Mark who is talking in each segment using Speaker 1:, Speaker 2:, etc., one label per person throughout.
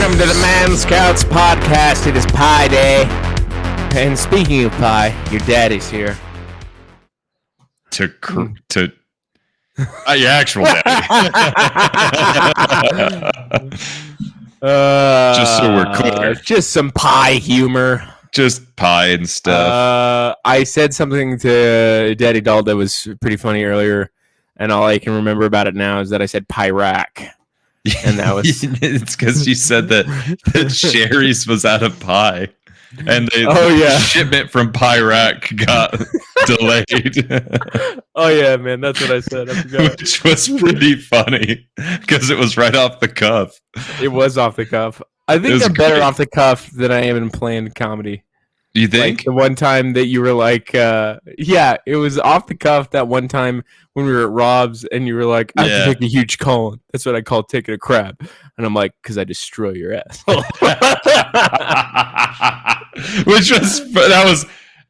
Speaker 1: Welcome to the ManScouts podcast. It is Pi Day. And speaking of Pi, your daddy's here.
Speaker 2: Your actual daddy. Just so we're clear.
Speaker 1: Just some Pi humor.
Speaker 2: Just pie and stuff.
Speaker 1: I said something to Daddy Doll that was pretty funny earlier, and all I can remember about it now is that I said Pi-raq. And that was
Speaker 2: it's because you said that Sherry's was out of pie, and the shipment from Pi-raq got delayed.
Speaker 1: Oh yeah, man, that's what I said. I forgot.
Speaker 2: Which was pretty funny because it was right off the cuff.
Speaker 1: It was off the cuff. I think I'm better off the cuff than I am in planned comedy.
Speaker 2: You think?
Speaker 1: Like the one time that you were like, yeah, it was off the cuff that one time when we were at Rob's and you were like, I have to take a huge cone. That's what I call taking a crap. And I'm like, because I destroy your ass. That
Speaker 2: was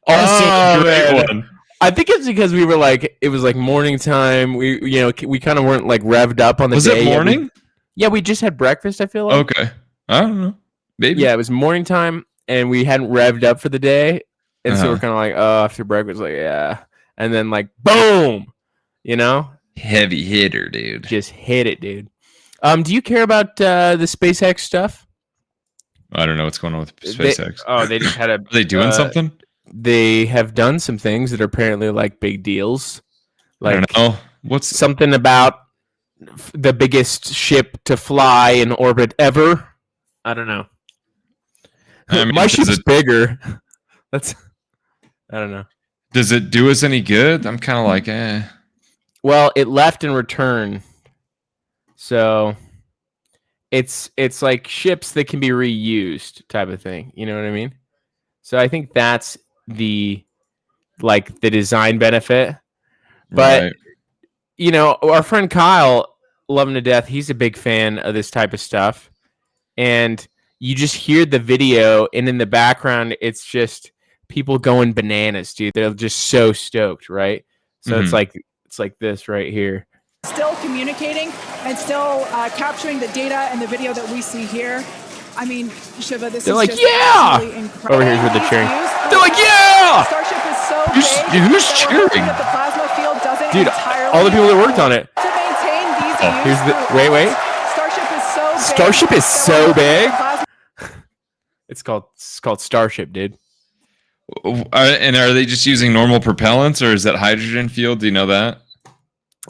Speaker 2: also a great one.
Speaker 1: I think it's because we were like, it was like morning time. We kind of weren't like revved up on the day.
Speaker 2: Was it morning?
Speaker 1: We just had breakfast, I feel like.
Speaker 2: Okay. I don't know. Maybe.
Speaker 1: Yeah, it was morning time. And we hadn't revved up for the day. And so we're kind of like, oh, after breakfast, like, yeah. And then like, boom, Heavy hitter, dude. Just hit it, dude. Do you care about the SpaceX stuff?
Speaker 2: I don't know what's going on with SpaceX.
Speaker 1: They just had a...
Speaker 2: Are they doing something?
Speaker 1: They have done some things that are apparently like big deals. Like,
Speaker 2: I don't know. What's
Speaker 1: something about the biggest ship to fly in orbit ever? I don't know. I mean, my ship's bigger. I don't know.
Speaker 2: Does it do us any good? I'm kind of like, eh.
Speaker 1: Well, it left and returned. So it's like ships that can be reused type of thing. You know what I mean? So I think that's the design benefit. But, our friend Kyle, love him to death, he's a big fan of this type of stuff. And you just hear the video, and in the background, it's just people going bananas, dude. They're just so stoked, right? So it's like this right here.
Speaker 3: Still communicating and still capturing the data and the video that we see here. I mean, Shiva, this
Speaker 1: they're
Speaker 3: is
Speaker 1: like,
Speaker 3: just
Speaker 1: yeah!
Speaker 3: incredible.
Speaker 1: Over here's where they're cheering. They're like, yeah!
Speaker 3: Starship is so big.
Speaker 2: Who's cheering?
Speaker 3: That the plasma field doesn't
Speaker 1: dude,
Speaker 3: entirely
Speaker 1: all the people that worked on it.
Speaker 3: To maintain these views.
Speaker 1: Here's the wait.
Speaker 3: Starship is so big.
Speaker 1: It's called Starship, dude.
Speaker 2: And are they just using normal propellants, or is that hydrogen fuel? Do you know that?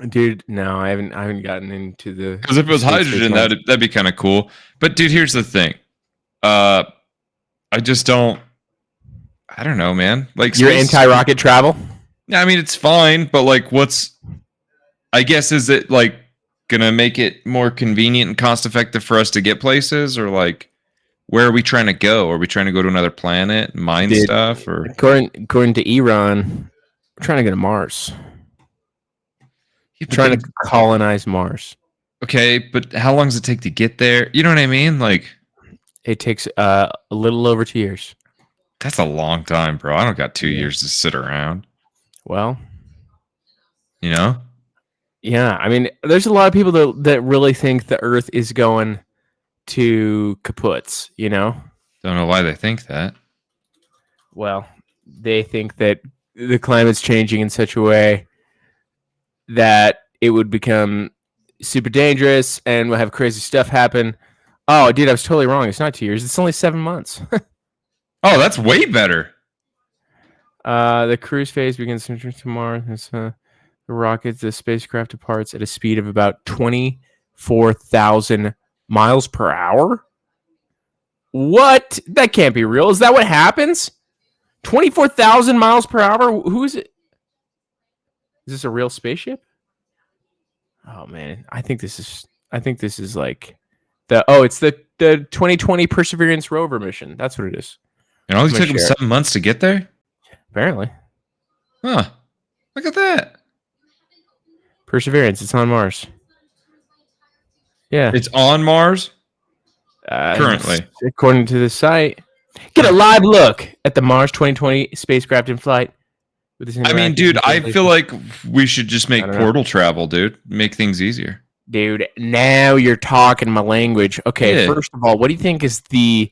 Speaker 1: Dude, no, I haven't gotten into the...
Speaker 2: Because if it was hydrogen, that'd be kind of cool. But dude, here's the thing. I just don't... I don't know, man. Like,
Speaker 1: you're anti-rocket travel?
Speaker 2: I mean, it's fine, but like, I guess, is it like gonna make it more convenient and cost-effective for us to get places, or like, where are we trying to go? Are we trying to go to another planet, mine stuff, or
Speaker 1: according to Iran, we're trying to go to Mars. Trying to colonize Mars.
Speaker 2: Okay, but how long does it take to get there? You know what I mean? Like,
Speaker 1: it takes a little over 2 years.
Speaker 2: That's a long time, bro. I don't got 2 years to sit around.
Speaker 1: Well,
Speaker 2: yeah.
Speaker 1: I mean, there's a lot of people that really think the Earth is going to kaputs. Don't
Speaker 2: know why they think that.
Speaker 1: Well, they think that the climate's changing in such a way that it would become super dangerous and we'll have crazy stuff happen. Oh, dude, I was totally wrong. It's not 2 years. It's only 7 months.
Speaker 2: Oh, that's way better.
Speaker 1: The cruise phase begins tomorrow. The rocket, the spacecraft departs at a speed of about 24,000 miles per hour. What? That can't be real. Is that what happens? 24,000 miles per hour? Who is it? Is this a real spaceship? Oh man, I think this is like it's the 2020 Perseverance rover mission. That's what it is.
Speaker 2: It only took them 7 months to get there?
Speaker 1: Apparently.
Speaker 2: Huh. Look at that.
Speaker 1: Perseverance, it's on Mars. Yeah.
Speaker 2: It's on Mars? Currently.
Speaker 1: According to the site. Get a live look at the Mars 2020 spacecraft in flight.
Speaker 2: I mean, dude, I feel like we should just make portal travel, dude. Make things easier.
Speaker 1: Dude, now you're talking my language. Okay,
Speaker 2: Yeah.
Speaker 1: first of all, what do you think is the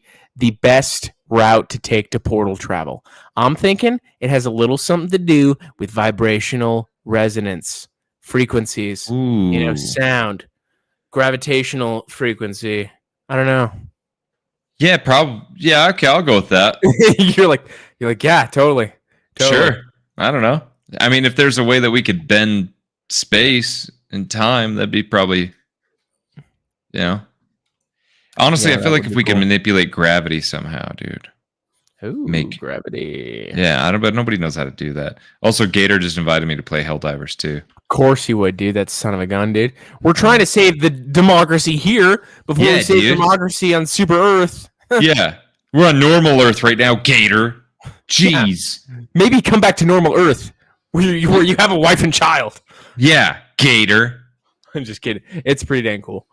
Speaker 1: best route to take to portal travel? I'm thinking it has a little something to do with vibrational resonance, frequencies,
Speaker 2: Ooh.
Speaker 1: sound, gravitational frequency. I don't know.
Speaker 2: Yeah, probably. Yeah, okay, I'll go with that.
Speaker 1: you're like, yeah, totally.
Speaker 2: Sure. I don't know. I mean, if there's a way that we could bend space and time, that'd be probably, Honestly,
Speaker 1: Yeah,
Speaker 2: I feel
Speaker 1: that
Speaker 2: like
Speaker 1: would
Speaker 2: if
Speaker 1: be
Speaker 2: we could
Speaker 1: cool.
Speaker 2: manipulate gravity somehow, dude.
Speaker 1: Ooh, gravity.
Speaker 2: Yeah, I don't. But nobody knows how to do that. Also, Gator just invited me to play Helldivers too.
Speaker 1: Of course he would, dude. That son of a gun, dude. We're trying to save the democracy here before we save democracy on Super Earth.
Speaker 2: Yeah, we're on normal Earth right now, Gator. Jeez.
Speaker 1: Yeah. Maybe come back to normal Earth where you have a wife and child.
Speaker 2: Yeah, Gator.
Speaker 1: I'm just kidding. It's pretty dang cool.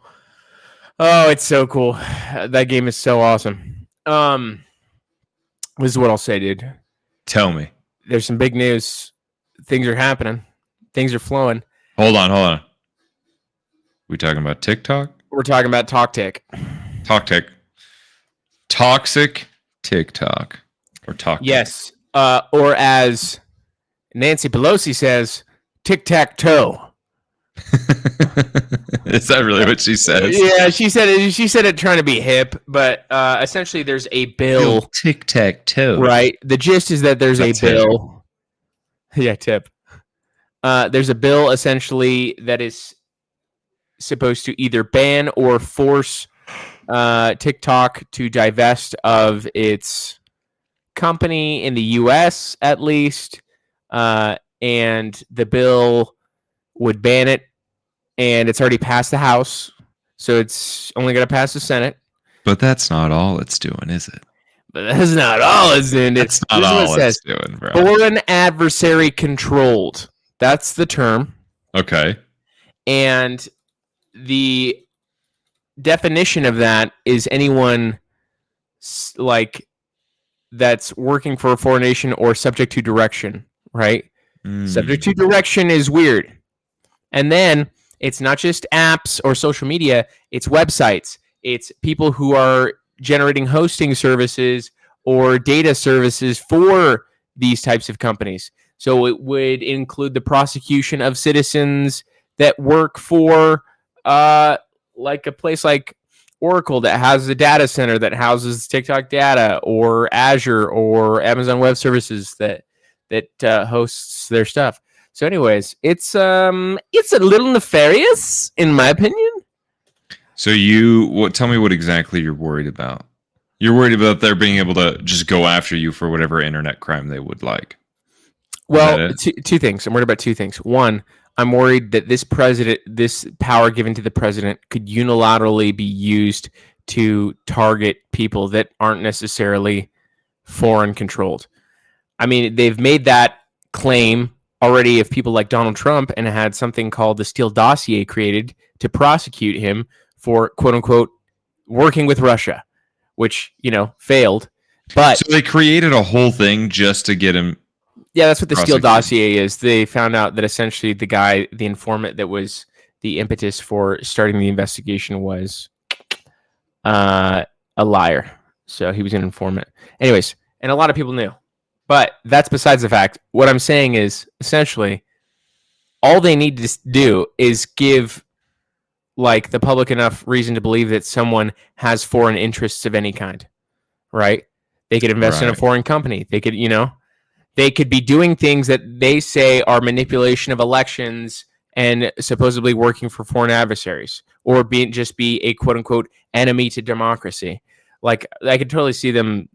Speaker 1: Oh, it's so cool. That game is so awesome. This is what I'll say, dude.
Speaker 2: Tell me.
Speaker 1: There's some big news. Things are happening. Things are flowing.
Speaker 2: Hold on. We talking about TikTok?
Speaker 1: We're talking about TokTik.
Speaker 2: Toxic TikTok. Or TokTik.
Speaker 1: Yes. Or as Nancy Pelosi says, tic-tac-toe.
Speaker 2: Is that really what she says?
Speaker 1: Yeah, she said it. She said it trying to be hip, but essentially, there's a bill.
Speaker 2: Tic tac toe.
Speaker 1: Right. The gist is that there's a bill. Yeah, tip. There's a bill essentially that is supposed to either ban or force TikTok to divest of its company in the U.S. at least, and the bill would ban it. And it's already passed the House, so it's only going to pass the Senate.
Speaker 2: But that's not all it's doing, is it?
Speaker 1: But that's not all it's doing.
Speaker 2: That's not all it's doing, bro.
Speaker 1: Foreign adversary controlled. That's the term.
Speaker 2: Okay.
Speaker 1: And the definition of that is anyone like that's working for a foreign nation or subject to direction, right? Subject to direction is weird. And then it's not just apps or social media, it's websites. It's people who are generating hosting services or data services for these types of companies. So it would include the prosecution of citizens that work for like a place like Oracle that has a data center that houses TikTok data, or Azure or Amazon Web Services that hosts their stuff. So anyways, it's a little nefarious, in my opinion.
Speaker 2: So tell me what exactly you're worried about. You're worried about their being able to just go after you for whatever internet crime they would like.
Speaker 1: Well, two things. I'm worried about two things. One, I'm worried that this power given to the president could unilaterally be used to target people that aren't necessarily foreign controlled. I mean, they've made that claim already of people like Donald Trump and had something called the Steele dossier created to prosecute him for, quote unquote, working with Russia, which, failed. But
Speaker 2: so they created a whole thing just to get him.
Speaker 1: Yeah, that's what the Steele dossier is. They found out that essentially the informant that was the impetus for starting the investigation was a liar. So he was an informant. Anyways, and a lot of people knew. But that's besides the fact. What I'm saying is, essentially, all they need to do is give the public enough reason to believe that someone has foreign interests of any kind, right? They could invest in a foreign company. They could, they could be doing things that they say are manipulation of elections and supposedly working for foreign adversaries, or just be a quote unquote enemy to democracy. I could totally see them,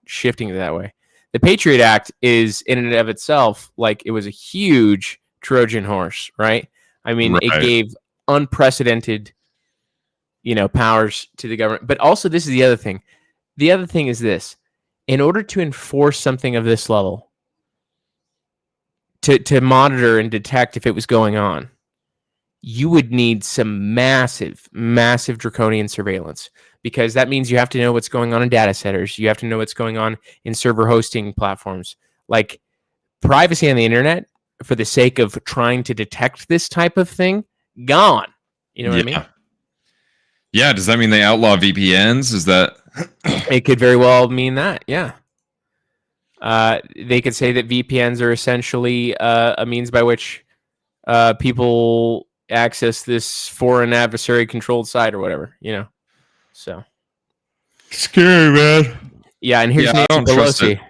Speaker 1: shifting it that way. The Patriot Act is in and of itself, it was a huge Trojan horse, right? I mean, It gave unprecedented, powers to the government. But also, this is the other thing. The other thing is this. In order to enforce something of this level, to monitor and detect if it was going on, you would need some massive, massive draconian surveillance, because that means you have to know what's going on in data centers. You have to know what's going on in server hosting platforms. Privacy on the internet, for the sake of trying to detect this type of thing, gone. You know what I mean?
Speaker 2: Yeah. Does that mean they outlaw VPNs? Is that?
Speaker 1: It could very well mean that. Yeah. They could say that VPNs are essentially a means by which people access this foreign adversary controlled site or whatever, So
Speaker 2: Scary, man.
Speaker 1: yeah, and here's
Speaker 2: I
Speaker 1: Nancy
Speaker 2: don't trust it.
Speaker 1: Pelosi.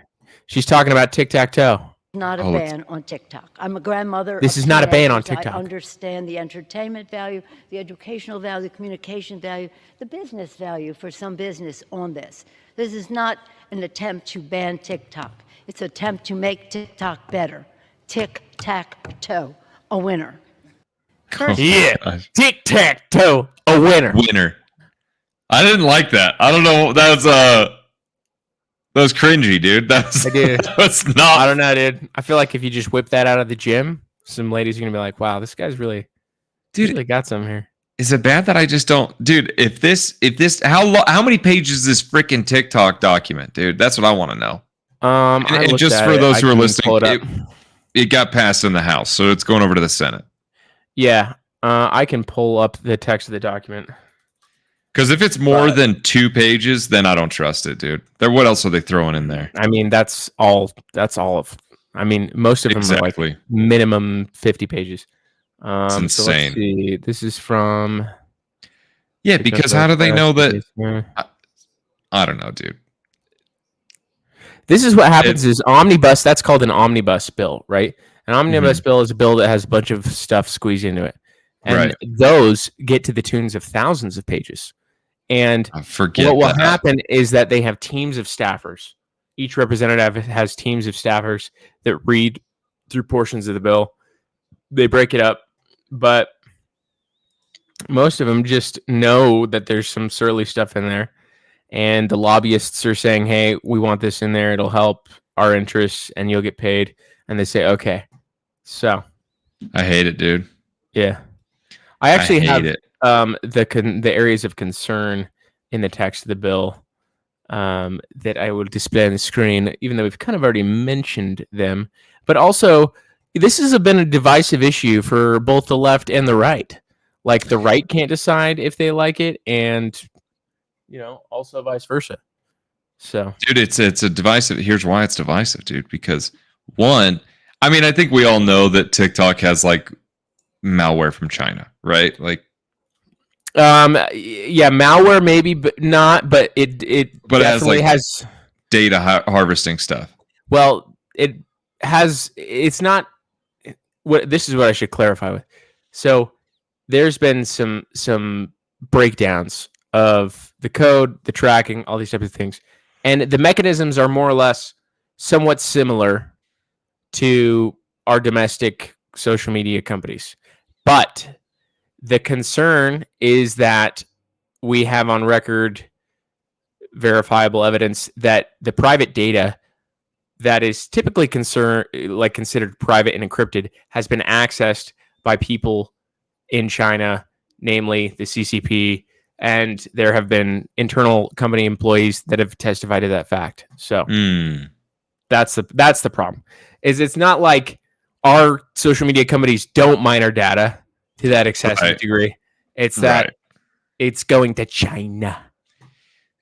Speaker 1: She's talking about tic-tac-toe.
Speaker 4: Not a ban on TikTok. I'm a grandmother.
Speaker 1: This
Speaker 4: of
Speaker 1: is not a ban on
Speaker 4: teenagers.
Speaker 1: TikTok.
Speaker 4: I understand the entertainment value, the educational value, communication value, the business value for some business on this. This is not an attempt to ban TikTok. It's an attempt to make TikTok better. Tic-tac-toe, a winner. First,
Speaker 1: Yeah, tic-tac-toe, a winner.
Speaker 2: Winner. I didn't like that. I don't know. That was cringy, dude.
Speaker 1: I did.
Speaker 2: That's not.
Speaker 1: I don't know, dude. I feel like if you just whip that out of the gym, some ladies are gonna be like, "Wow, this guy's really got some here."
Speaker 2: Is it bad that I just don't, dude? If this, how many pages is this freaking TikTok document, dude? That's what I want to know. And just for those who are listening, it got passed in the House, so it's going over to the Senate.
Speaker 1: Yeah, I can pull up the text of the document.
Speaker 2: Because if it's more than 2 pages, then I don't trust it, dude. What else are they throwing in there?
Speaker 1: I mean, that's all of. I mean, most of them are like minimum 50 pages.
Speaker 2: It's insane.
Speaker 1: So let's see. This is from.
Speaker 2: Yeah, because how do they know that? I don't know, dude.
Speaker 1: This is what happens is omnibus. That's called an omnibus bill, right? An omnibus bill is a bill that has a bunch of stuff squeezed into it. And those get to the tunes of thousands of pages. And what will happen is that they have teams of staffers. Each representative has teams of staffers that read through portions of the bill. They break it up, but most of them just know that there's some surly stuff in there. And the lobbyists are saying, hey, we want this in there. It'll help our interests and you'll get paid. And they say, okay. So
Speaker 2: I hate it, dude.
Speaker 1: Yeah. I actually have the areas of concern in the text of the bill that I will display on the screen, even though we've kind of already mentioned them. But also, this has been a divisive issue for both the left and the right. Like, the right can't decide if they like it, and, also vice versa. So,
Speaker 2: dude, it's a divisive. Here's why it's divisive, dude. Because one, I mean, I think we all know that TikTok has like malware from China, right? Like,
Speaker 1: yeah, malware maybe, but not. But it definitely has
Speaker 2: data harvesting stuff.
Speaker 1: Well, it has. It's not. This is what I should clarify with. So, there's been some breakdowns of the code, the tracking, all these types of things, and the mechanisms are more or less somewhat similar to our domestic social media companies. But the concern is that we have on record verifiable evidence that the private data that is typically considered private and encrypted has been accessed by people in China, namely the CCP, and there have been internal company employees that have testified to that fact. So that's the problem. It's not like our social media companies don't mine our data to that excessive degree. It's that it's going to China.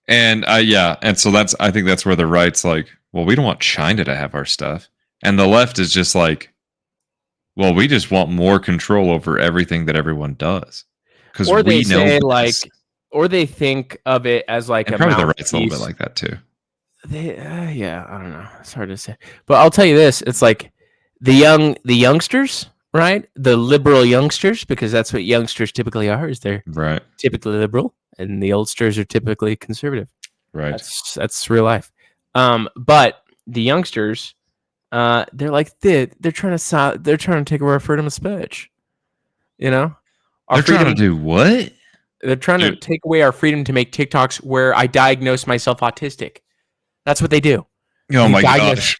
Speaker 2: And and so I think that's where the right's like, well, we don't want China to have our stuff. And the left is just like, well, we just want more control over everything that everyone does. Because we know
Speaker 1: or they think of it as like
Speaker 2: and probably the right's a little bit like that too.
Speaker 1: I don't know. It's hard to say. But I'll tell you this, it's like the youngsters, right? The liberal youngsters, because that's what youngsters typically are, is they're typically liberal, and the oldsters are typically conservative.
Speaker 2: Right.
Speaker 1: That's real life. But the youngsters, they're like they're trying to take away our freedom of speech. They're
Speaker 2: trying to do what?
Speaker 1: They're trying to take away our freedom to make TikToks where I diagnose myself autistic. That's what they do.
Speaker 2: Oh my gosh.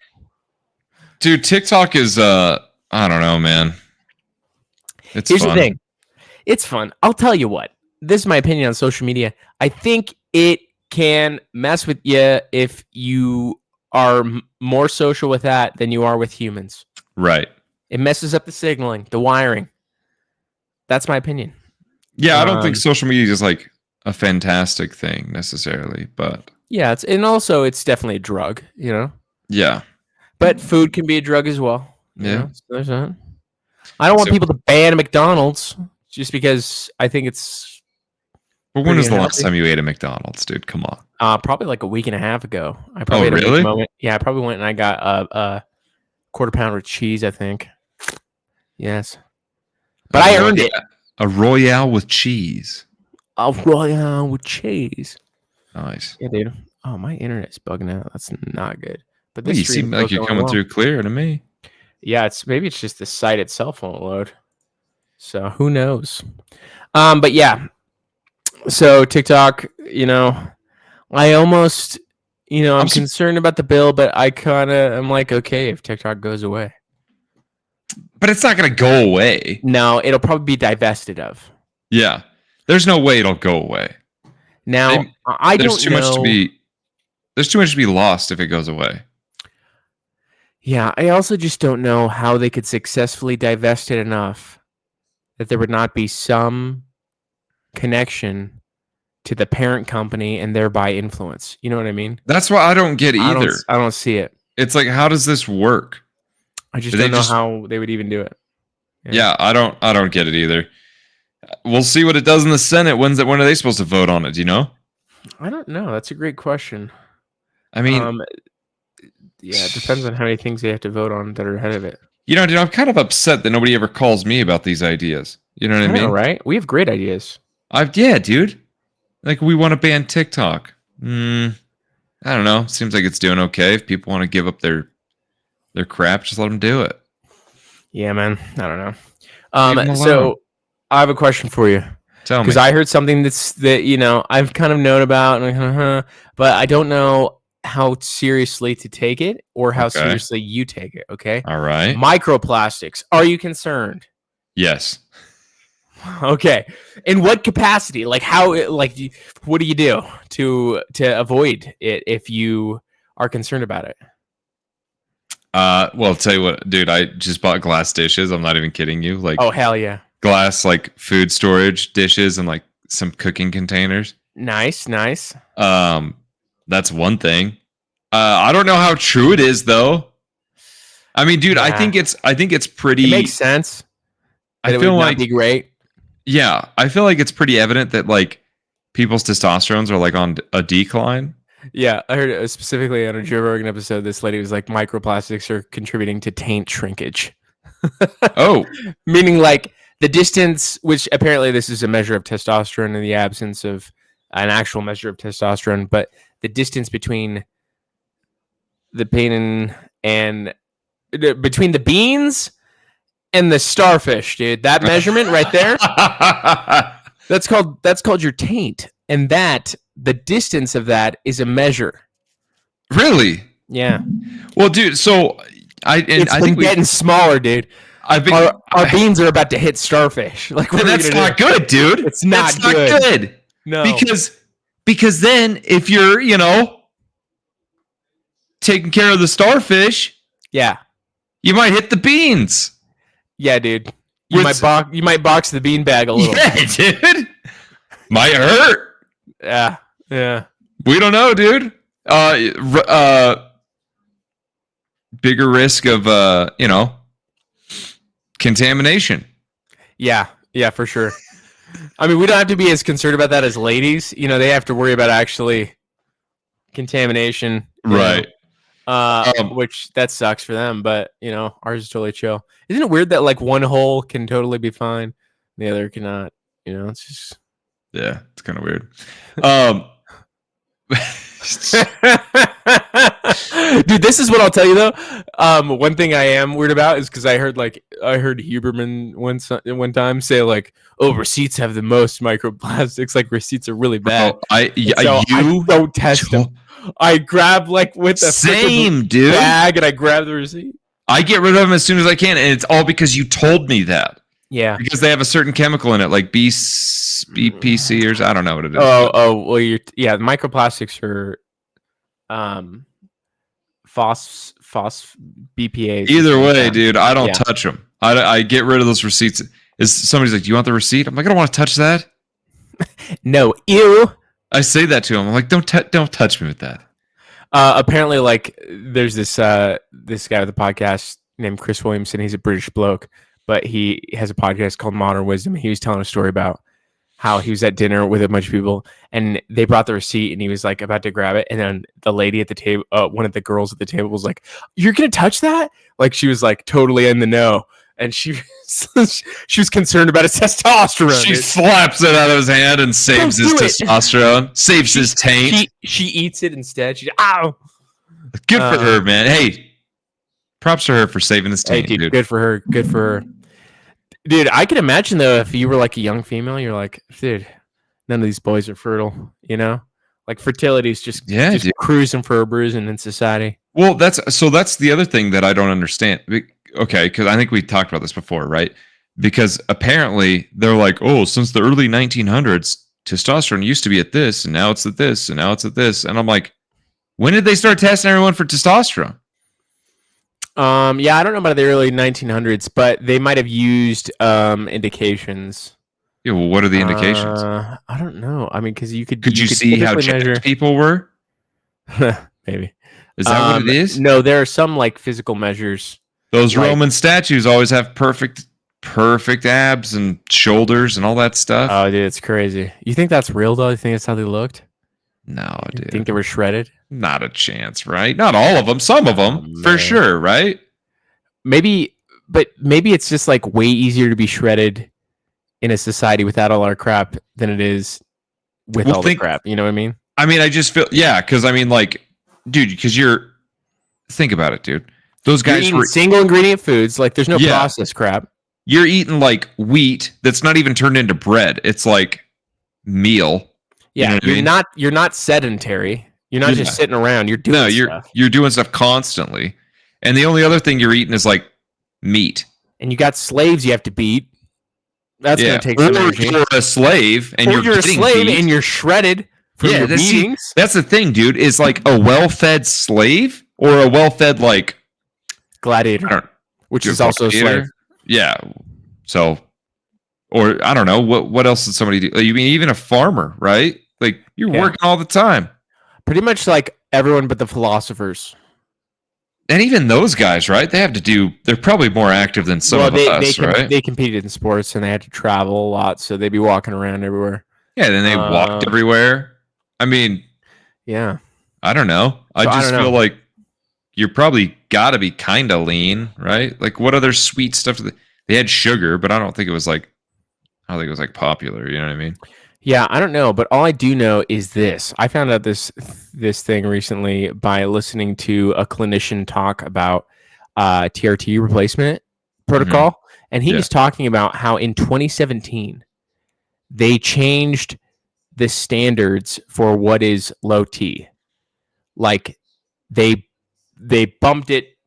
Speaker 2: Dude, TikTok is I don't know, man. Here's fun.
Speaker 1: The thing. It's fun. I'll tell you what. This is my opinion on social media. I think it can mess with you if you are more social with that than you are with humans.
Speaker 2: Right.
Speaker 1: It messes up the signaling, the wiring. That's my opinion.
Speaker 2: Yeah, I don't think social media is like a fantastic thing necessarily, but
Speaker 1: Yeah, it's definitely a drug,
Speaker 2: yeah.
Speaker 1: But food can be a drug as well.
Speaker 2: Yeah.
Speaker 1: So there's that. I don't want people to ban McDonald's just because I think it's.
Speaker 2: But when was the last time you ate at McDonald's, dude? Come on.
Speaker 1: Probably like a week and a half ago. I probably had a
Speaker 2: really?
Speaker 1: moment. Yeah, I probably went and I got a quarter pounder of cheese, I think. Yes. But I earned it.
Speaker 2: A Royale with cheese.
Speaker 1: A Royale with cheese.
Speaker 2: Nice.
Speaker 1: Yeah, dude. Oh, my internet's bugging out. That's not good. But
Speaker 2: you seem like you're coming through clear to me.
Speaker 1: Yeah, maybe it's just the site itself won't load. So who knows? But yeah. So TikTok, I almost, I'm concerned about the bill, but I'm like, okay, if TikTok goes away.
Speaker 2: But it's not going to go away.
Speaker 1: No, it'll probably be divested of.
Speaker 2: Yeah. There's no way it'll go away.
Speaker 1: Now, I don't know.
Speaker 2: There's too much to be lost if it goes away.
Speaker 1: Yeah, I also just don't know how they could successfully divest it enough that there would not be some connection to the parent company and thereby influence. You know what I mean?
Speaker 2: That's what I don't get either.
Speaker 1: I don't see it.
Speaker 2: It's like, how does this work?
Speaker 1: I just don't know how they would even do it.
Speaker 2: Yeah, I don't get it either. We'll see what it does in the Senate. When are they supposed to vote on it? Do you know?
Speaker 1: I don't know. That's a great question.
Speaker 2: I mean,
Speaker 1: yeah, it depends on how many things they have to vote on that are ahead of it.
Speaker 2: Dude, I'm kind of upset that nobody ever calls me about these ideas. You know what I mean?
Speaker 1: Right? We have great ideas.
Speaker 2: Yeah, dude. Like, we want to ban TikTok. I don't know. Seems like it's doing okay. If people want to give up their crap, just let them do it.
Speaker 1: Yeah, man. I don't know. So I have a question for you.
Speaker 2: Tell me.
Speaker 1: Because I heard something that I've kind of known about, but I don't know how seriously to take it or how seriously you take it. Okay.
Speaker 2: All right.
Speaker 1: Microplastics. Are you concerned?
Speaker 2: Yes.
Speaker 1: Okay. In what capacity? Like how? Like what do you do to avoid it if you are concerned about it?
Speaker 2: Well, I'll tell you what, dude. I just bought glass dishes. I'm not even kidding you. Like,
Speaker 1: oh hell yeah.
Speaker 2: Glass like food storage dishes and like some cooking containers.
Speaker 1: Nice.
Speaker 2: That's one thing. I don't know how true it is though. I mean, dude, yeah. I think it's pretty.
Speaker 1: It makes sense.
Speaker 2: I feel like
Speaker 1: be great.
Speaker 2: Yeah, I feel like it's pretty evident that like people's testosterone are like on a decline.
Speaker 1: Yeah, I heard specifically on a Joe Rogan episode, this lady was like, microplastics are contributing to taint shrinkage.
Speaker 2: Oh,
Speaker 1: meaning like the distance, which apparently this is a measure of testosterone in the absence of an actual measure of testosterone, but the distance between the penis and between the beans and the starfish, dude. That measurement right there, that's called your taint, and the distance of that is a measure.
Speaker 2: Really?
Speaker 1: Yeah.
Speaker 2: Well, dude, so I think we're
Speaker 1: getting smaller, dude. Our beans are about to hit starfish. Like,
Speaker 2: that's not good, dude.
Speaker 1: It's not
Speaker 2: good. No, because then if you're taking care of the starfish,
Speaker 1: yeah,
Speaker 2: you might hit the beans.
Speaker 1: Yeah, dude. You might box the bean bag a little.
Speaker 2: Yeah, dude. Might hurt.
Speaker 1: Yeah.
Speaker 2: We don't know, dude. Bigger risk of contamination.
Speaker 1: Yeah, for sure. I mean, we don't have to be as concerned about that as ladies. They have to worry about actually contamination.
Speaker 2: Right.
Speaker 1: Which that sucks for them, but ours is totally chill. Isn't it weird that like one hole can totally be fine, the other cannot? It's just
Speaker 2: it's kind of weird.
Speaker 1: Dude, this is what I'll tell you though. One thing I am weird about is because I heard Huberman one time say like, "Oh, receipts have the most microplastics. Like receipts are really bad."
Speaker 2: I
Speaker 1: don't test them. I grab like with the
Speaker 2: same dude
Speaker 1: bag and I grab the receipt.
Speaker 2: I get rid of them as soon as I can, and it's all because you told me that.
Speaker 1: Yeah,
Speaker 2: because they have a certain chemical in it, like BPC or I don't know what it is.
Speaker 1: Oh, well, microplastics are phos BPAs.
Speaker 2: Either way, dude, I don't touch them. I get rid of those receipts. somebody's like, "Do you want the receipt?" I'm like, "I don't want to touch that."
Speaker 1: No, ew.
Speaker 2: I say that to him. I'm like, "Don't touch me with that."
Speaker 1: Apparently, like, there's this guy with a podcast named Chris Williamson. He's a British bloke, but he has a podcast called Modern Wisdom. He was telling a story about how he was at dinner with a bunch of people, and they brought the receipt, and he was like about to grab it, and then the lady at the table, one of the girls at the table, was like, "You're gonna touch that?" Like, she was like totally in the know, and she was concerned about his testosterone.
Speaker 2: She slaps it out of his hand and saves his testosterone, saves his taint.
Speaker 1: She eats it instead. Ow!
Speaker 2: Good for her, man. Hey, props to her for saving his taint,
Speaker 1: dude. Good for her. Good for her. Dude, I can imagine, though, if you were like a young female, you're like, dude, none of these boys are fertile, you know? Like, fertility is just cruising for a bruising in society.
Speaker 2: Well, that's the other thing that I don't understand. Okay, because I think we talked about this before, right? Because apparently they're like, oh, since the early 1900s, testosterone used to be at this, and now it's at this, and now it's at this. And I'm like, when did they start testing everyone for testosterone?
Speaker 1: Yeah, I don't know about the early 1900s, but they might have used indications.
Speaker 2: Yeah, well, what are the indications?
Speaker 1: I don't know. I mean, because you could
Speaker 2: see how jacked people were?
Speaker 1: Maybe.
Speaker 2: Is that what it is?
Speaker 1: No, there are some like physical measures.
Speaker 2: Those Roman statues always have perfect abs and shoulders and all that stuff.
Speaker 1: Oh, dude, it's crazy. You think that's real, though? You think that's how they looked?
Speaker 2: No, dude.
Speaker 1: You think they were shredded?
Speaker 2: Not a chance, right? Not all of them. Some of them, for sure, right?
Speaker 1: Maybe it's just like way easier to be shredded in a society without all our crap than it is with all the crap. You know what I mean?
Speaker 2: I mean, I just feel, because I mean, like, dude, because think about it, dude. Those guys were
Speaker 1: single ingredient foods. Like, there's no processed crap.
Speaker 2: You're eating like wheat that's not even turned into bread. It's like meal.
Speaker 1: Yeah, you're not sedentary. You're not just sitting around. You're doing stuff.
Speaker 2: You're doing stuff constantly. And the only other thing you're eating is like meat.
Speaker 1: And you got slaves you have to beat. That's going to take some energy.
Speaker 2: You're a slave and you're a slave
Speaker 1: and you're shredded from your meetings.
Speaker 2: That's the thing, dude. Is like a well-fed slave or a well-fed like
Speaker 1: gladiator, which is also a slave.
Speaker 2: Yeah. So, or I don't know what else did somebody do? You mean even a farmer, right? Like you're working all the time.
Speaker 1: Pretty much like everyone but the philosophers.
Speaker 2: And even those guys, right? They're probably more active than some of us, right?
Speaker 1: They competed in sports and they had to travel a lot, so they'd be walking around everywhere.
Speaker 2: Yeah, then they walked everywhere. I mean,
Speaker 1: yeah.
Speaker 2: I don't know. I just feel like you're probably got to be kind of lean, right? Like what other sweet stuff? They had sugar, but I don't think it was like popular. You know what I mean?
Speaker 1: Yeah, I don't know, but all I do know is this. I found out this thing recently by listening to a clinician talk about TRT replacement protocol, and he was talking about how in 2017 they changed the standards for what is low T. Like they bumped it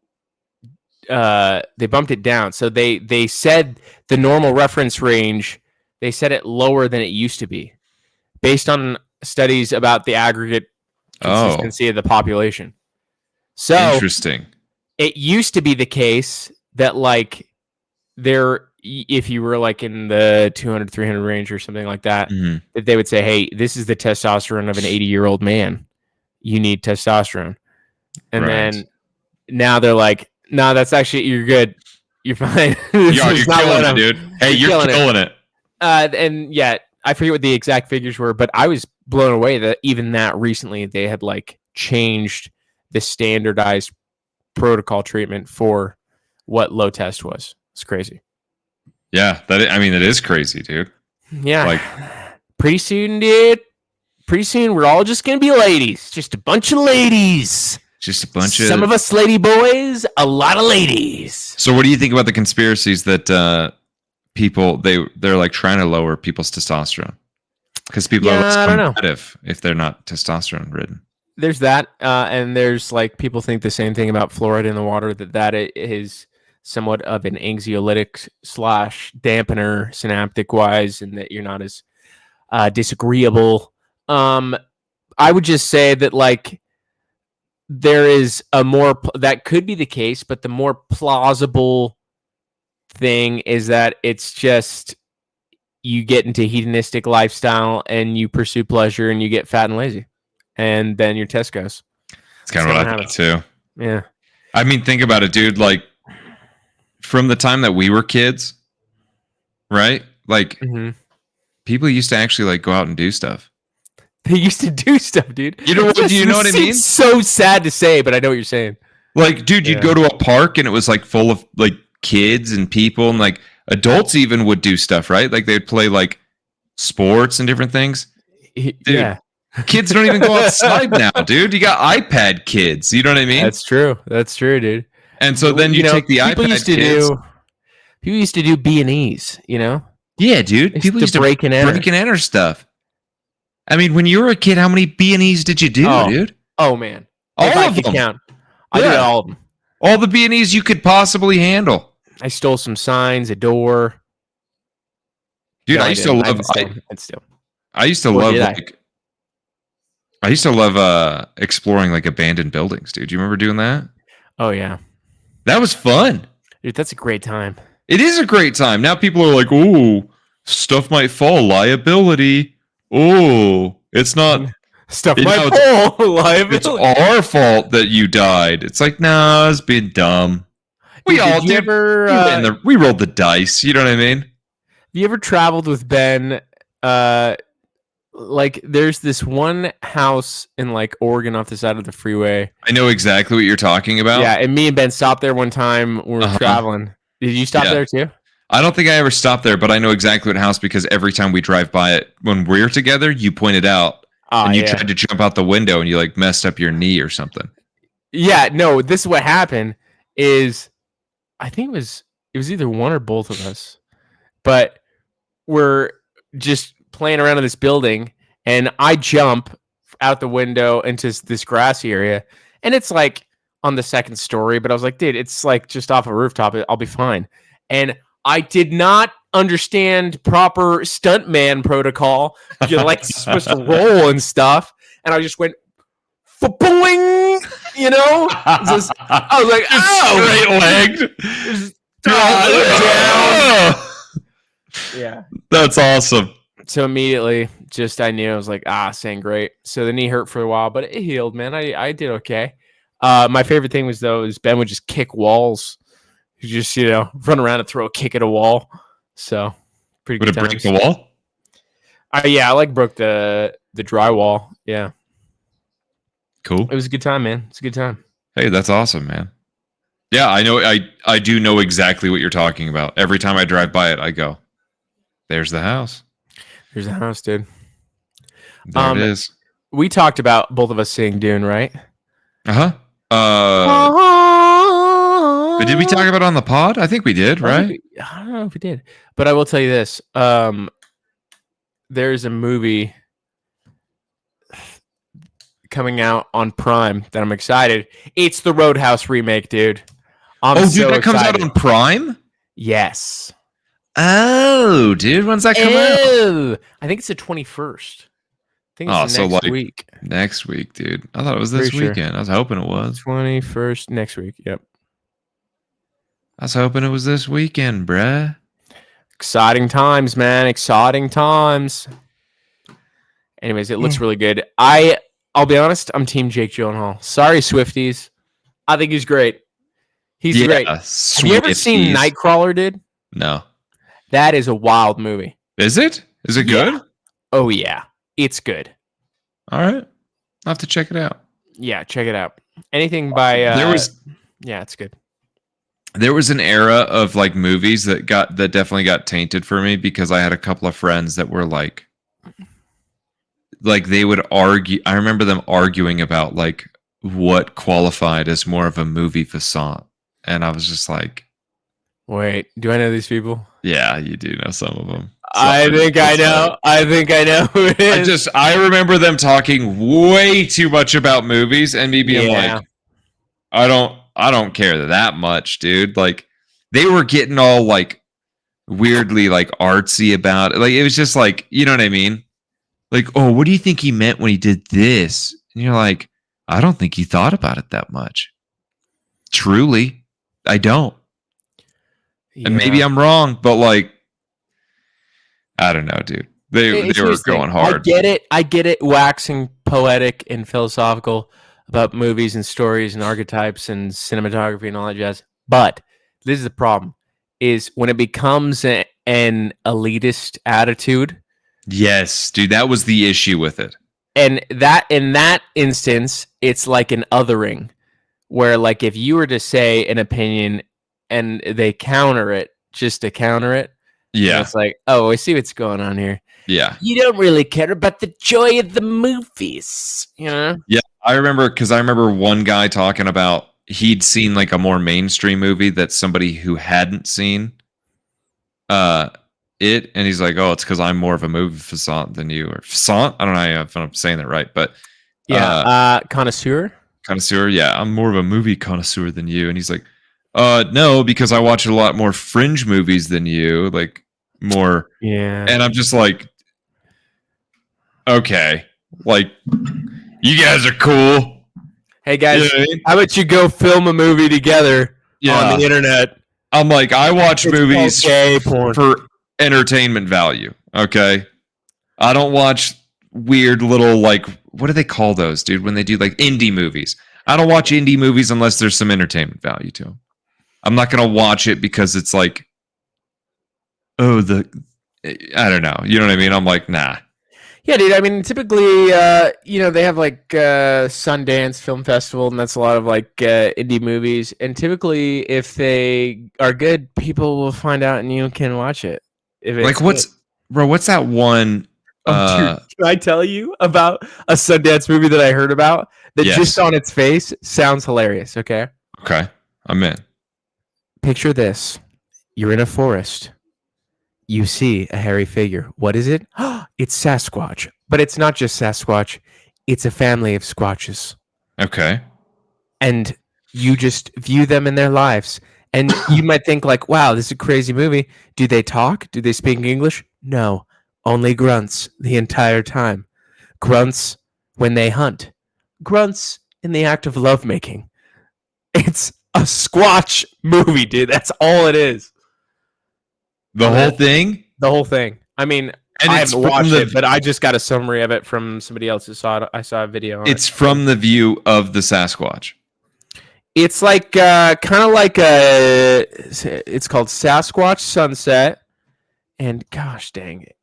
Speaker 1: down. So they said the normal reference range, they set it lower than it used to be based on studies about the aggregate consistency of the population. So
Speaker 2: interesting.
Speaker 1: It used to be the case that like if you were like in the 200, 300 range or something like that, that they would say, hey, this is the testosterone of an 80-year-old man. You need testosterone. And then now they're like, no, that's actually, you're good. You're fine.
Speaker 2: You're killing it, dude. Hey, you're killing it.
Speaker 1: And yeah, I forget what the exact figures were, but I was blown away that even that recently they had like changed the standardized protocol treatment for what low test was. It's crazy.
Speaker 2: Yeah, that is crazy, dude.
Speaker 1: Yeah, like pretty soon, dude. Pretty soon, we're all just gonna be ladies. Just a bunch of ladies. Some of us lady boys, a lot of ladies.
Speaker 2: So, what do you think about the conspiracies that people they're like trying to lower people's testosterone because people are less competitive if they're not testosterone ridden?
Speaker 1: There's that, and there's like people think the same thing about fluoride in the water, that is somewhat of an anxiolytic / dampener synaptic wise, and that you're not as disagreeable. I would just say that like there is a more that could be the case, but the more plausible thing is that it's just you get into hedonistic lifestyle and you pursue pleasure and you get fat and lazy, and then your test goes.
Speaker 2: It's kind of what I thought too.
Speaker 1: Yeah.
Speaker 2: I mean, think about it, dude. Like, from the time that we were kids, right? Like, people used to actually like go out and do stuff.
Speaker 1: They used to do stuff, dude.
Speaker 2: You know what? Do you know what I mean?
Speaker 1: So sad to say, but I know what you're saying.
Speaker 2: Like, dude, you'd go to a park and it was like full of like kids and people, and like adults even would do stuff, right? Like they'd play like sports and different things. Dude,
Speaker 1: yeah.
Speaker 2: Kids don't even go outside now, dude. You got iPad kids. You know what I mean?
Speaker 1: That's true, dude.
Speaker 2: And so then you take the iPad kids.
Speaker 1: People used to do B&Es, you know?
Speaker 2: Yeah, dude. People used to break and enter stuff. I mean, when you were a kid, how many B&Es did you do, dude?
Speaker 1: Oh, man.
Speaker 2: All
Speaker 1: if
Speaker 2: of
Speaker 1: I could
Speaker 2: them.
Speaker 1: Count. I did all of them.
Speaker 2: All the B&Es you could possibly handle.
Speaker 1: I stole some signs, a door.
Speaker 2: Dude, I used to love exploring like abandoned buildings, dude. You remember doing that?
Speaker 1: Oh yeah.
Speaker 2: That was fun.
Speaker 1: Dude, that's a great time.
Speaker 2: It is a great time. Now people are like, "Oh, stuff might fall, liability. Oh, it's not
Speaker 1: stuff might fall, liability.
Speaker 2: It's our fault that you died." It's like, "Nah, it's being dumb." We rolled the dice, you know what I mean?
Speaker 1: Have you ever traveled with Ben? Like, there's this one house in like Oregon off the side of the freeway.
Speaker 2: I know exactly what you're talking about.
Speaker 1: Yeah, and me and Ben stopped there one time when we were traveling. Did you stop there too?
Speaker 2: I don't think I ever stopped there, but I know exactly what house because every time we drive by it, when we're together, you pointed out and you tried to jump out the window and you like messed up your knee or something.
Speaker 1: Yeah, no, this is what happened is I think it was either one or both of us, but we're just playing around in this building and I jump out the window into this grassy area and it's like on the second story, but I was like, dude, it's like just off a rooftop. I'll be fine. And I did not understand proper stuntman protocol. You're like supposed to roll and stuff. And I just went, boing, you know? I was like,
Speaker 2: straight legged.
Speaker 1: Down. Yeah.
Speaker 2: That's awesome.
Speaker 1: So immediately, I knew. I was like, saying great. So the knee hurt for a while, but it healed, man. I did okay. My favorite thing was Ben would just kick walls. You just, run around and throw a kick at a wall. So pretty good.
Speaker 2: Would it break the wall?
Speaker 1: Yeah, I like broke the drywall. Yeah.
Speaker 2: Cool.
Speaker 1: It was a good time, man. It's a good time.
Speaker 2: Hey, that's awesome, man. Yeah, I know. I do know exactly what you're talking about. Every time I drive by it, I go, "There's the house.
Speaker 1: There's the house, dude."
Speaker 2: There it is.
Speaker 1: We talked about both of us seeing Dune, right?
Speaker 2: But did we talk about it on the pod? I think we did, right?
Speaker 1: I don't know if we did, but I will tell you this: there's a movie coming out on Prime that I'm excited. It's the Roadhouse remake, dude.
Speaker 2: That comes out on Prime?
Speaker 1: Yes.
Speaker 2: Oh, dude, when's that come out?
Speaker 1: I think it's the 21st. I think it's next week.
Speaker 2: Next week, dude. I thought it was this weekend. I was hoping it was.
Speaker 1: 21st next week. Yep.
Speaker 2: I was hoping it was this weekend, bruh.
Speaker 1: Exciting times, man. Exciting times. Anyways, it looks really good. I'll be honest, I'm team Jake Gyllenhaal. Sorry, Swifties. I think he's great. He's great. Have you ever seen Nightcrawler, dude?
Speaker 2: No.
Speaker 1: That is a wild movie.
Speaker 2: Is it? Is it good?
Speaker 1: Oh, yeah. It's good.
Speaker 2: All right. I'll have to check it out.
Speaker 1: Yeah, check it out. Anything by... Yeah, it's good.
Speaker 2: There was an era of like movies that definitely got tainted for me because I had a couple of friends that were like they would argue. I remember them arguing about like what qualified as more of a movie facade. And I was just like,
Speaker 1: wait, do I know these people?
Speaker 2: Yeah, you do know some of them.
Speaker 1: I think I know who it is.
Speaker 2: I remember them talking way too much about movies and me being like, I don't care that much, dude. Like they were getting all like weirdly like artsy about it. Like it was just like, you know what I mean? Like, oh, what do you think he meant when he did this? And you're like, I don't think he thought about it that much. Truly, I don't. And maybe I'm wrong, but like, I don't know, dude. They were going hard.
Speaker 1: I get it. Waxing poetic and philosophical about movies and stories and archetypes and cinematography and all that jazz. But this is the problem: is when it becomes an elitist attitude.
Speaker 2: Yes, dude, that was the issue with it.
Speaker 1: And that in that instance, it's like an othering, where like if you were to say an opinion and they counter it just to counter it,
Speaker 2: yeah,
Speaker 1: it's like, oh, I see what's going on here.
Speaker 2: Yeah,
Speaker 1: you don't really care about the joy of the movies, you know?
Speaker 2: Yeah, I remember one guy talking about he'd seen like a more mainstream movie that somebody who hadn't seen it, and he's like, oh, it's because I'm more of a movie fissant than you, or fissant. I don't know if I'm saying that right, but
Speaker 1: connoisseur.
Speaker 2: Yeah, I'm more of a movie connoisseur than you, and he's like, no, because I watch a lot more fringe movies than you, like more.
Speaker 1: Yeah,
Speaker 2: and I'm just like, okay, like you guys are cool.
Speaker 1: Hey guys, you know what I mean? How about you go film a movie together on the internet?
Speaker 2: I'm like, I watch movies for entertainment value. Okay, I don't watch weird little like, what do they call those, dude? When they do like indie movies, I don't watch indie movies unless there's some entertainment value to them. I'm not gonna watch it because it's like, oh, I don't know. You know what I mean? I'm like, nah.
Speaker 1: Yeah, dude. I mean, typically, they have like Sundance Film Festival, and that's a lot of like indie movies. And typically, if they are good, people will find out, and you can watch it.
Speaker 2: Like, what's that one?
Speaker 1: Dude, can I tell you about a Sundance movie that I heard about that just on its face sounds hilarious? Okay.
Speaker 2: Okay, I'm in.
Speaker 1: Picture this: you're in a forest. You see a hairy figure. What is it? It's Sasquatch. But it's not just Sasquatch. It's a family of Squatches.
Speaker 2: Okay.
Speaker 1: And you just view them in their lives. And you might think like, wow, this is a crazy movie. Do they talk? Do they speak English? No. Only grunts the entire time. Grunts when they hunt. Grunts in the act of lovemaking. It's a Squatch movie, dude. That's all it is.
Speaker 2: The whole thing?
Speaker 1: The whole thing. I mean, I haven't watched it, but I just got a summary of it from somebody else who saw it. I saw a video on it.
Speaker 2: It's from the view of the Sasquatch.
Speaker 1: It's like kind of like it's called Sasquatch Sunset. And gosh dang it.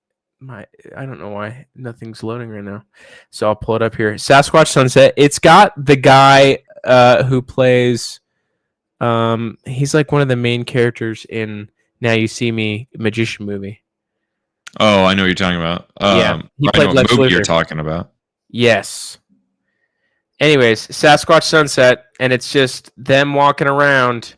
Speaker 1: I don't know why nothing's loading right now. So I'll pull it up here. Sasquatch Sunset. It's got the guy who plays he's like one of the main characters in Now You See Me magician movie.
Speaker 2: Oh, I know what you're talking about.
Speaker 1: He played
Speaker 2: Lex Luthor. You're talking about.
Speaker 1: Yes. Anyways, Sasquatch Sunset, and it's just them walking around,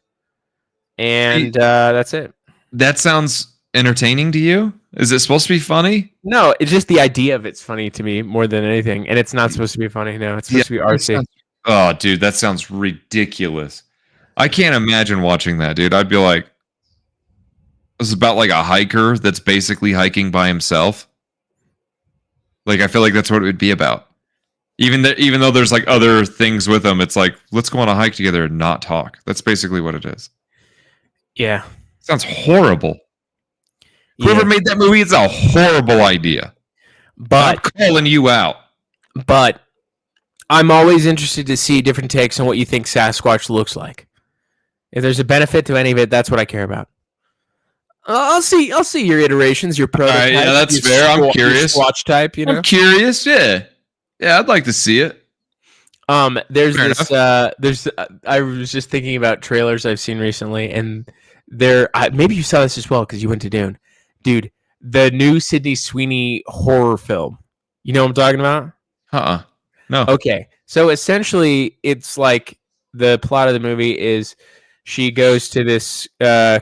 Speaker 1: and that's it.
Speaker 2: That sounds entertaining to you? Is it supposed to be funny?
Speaker 1: No, it's just the idea of it's funny to me more than anything, and it's not supposed to be funny. No, it's supposed to be artsy.
Speaker 2: Oh, dude, that sounds ridiculous. I can't imagine watching that, dude. I'd be like, it's about like a hiker that's basically hiking by himself. Like, I feel like that's what it would be about. Even though there's like other things with him, it's like, let's go on a hike together and not talk. That's basically what it is.
Speaker 1: Yeah.
Speaker 2: Sounds horrible. Whoever made that movie, it's a horrible idea.
Speaker 1: But
Speaker 2: I'm calling you out.
Speaker 1: But I'm always interested to see different takes on what you think Sasquatch looks like. If there's a benefit to any of it, that's what I care about. I'll see your iterations, your prototype.
Speaker 2: Yeah, that's fair. I'm curious.
Speaker 1: Squatch type, you know.
Speaker 2: I'm curious. Yeah, I'd like to see it.
Speaker 1: There's fair this. I was just thinking about trailers I've seen recently, and maybe you saw this as well because you went to Dune, dude. The new Sydney Sweeney horror film. You know what I'm talking about?
Speaker 2: No.
Speaker 1: Okay, so essentially, it's like the plot of the movie is she goes to this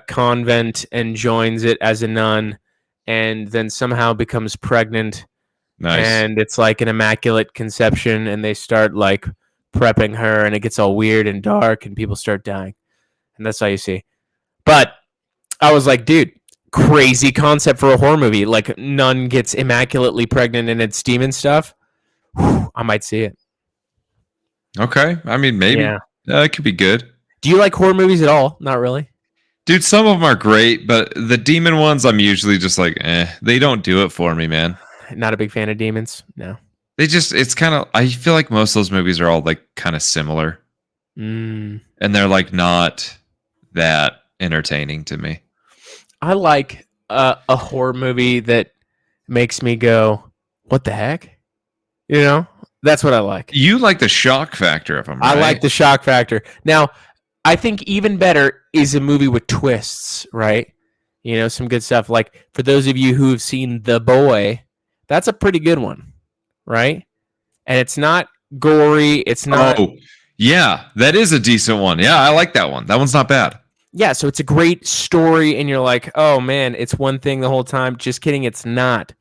Speaker 1: convent and joins it as a nun, and then somehow becomes pregnant.
Speaker 2: Nice.
Speaker 1: And it's like an immaculate conception, and they start like prepping her, and it gets all weird and dark, and people start dying, and that's all you see. But I was like, dude, crazy concept for a horror movie. Like, nun gets immaculately pregnant and it's demon stuff. Whew, I might see it.
Speaker 2: Okay, I mean, maybe.
Speaker 1: Yeah.
Speaker 2: It could be good.
Speaker 1: Do you like horror movies at all? Not really.
Speaker 2: Dude, some of them are great, but the demon ones, I'm usually just like, they don't do it for me, man.
Speaker 1: Not a big fan of demons. No.
Speaker 2: It's kind of, I feel like most of those movies are all like kind of similar.
Speaker 1: Mm.
Speaker 2: And they're like not that entertaining to me.
Speaker 1: I like a horror movie that makes me go, what the heck? You know, that's what I like.
Speaker 2: You like the shock factor of them, right?
Speaker 1: I like the shock factor. Now, I think even better is a movie with twists, right? You know, some good stuff. Like for those of you who have seen The Boy, that's a pretty good one, right? And it's not gory. It's not.
Speaker 2: Oh, yeah, that is a decent one. Yeah, I like that one. That one's not bad.
Speaker 1: Yeah, so it's a great story, and you're like, oh man, it's one thing the whole time. Just kidding, it's not.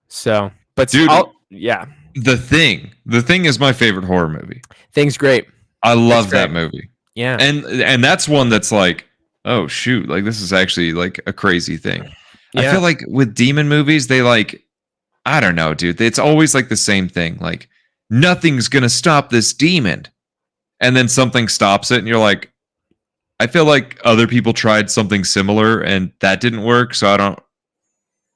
Speaker 1: So, but
Speaker 2: dude,
Speaker 1: yeah.
Speaker 2: The Thing is my favorite horror movie.
Speaker 1: Thing's great.
Speaker 2: I love that movie.
Speaker 1: Yeah,
Speaker 2: and that's one that's like, oh shoot, like this is actually like a crazy thing.
Speaker 1: Yeah.
Speaker 2: I feel like with demon movies, they like, I don't know, dude. It's always like the same thing. Like nothing's gonna stop this demon, and then something stops it, and you're like, I feel like other people tried something similar and that didn't work. So I don't,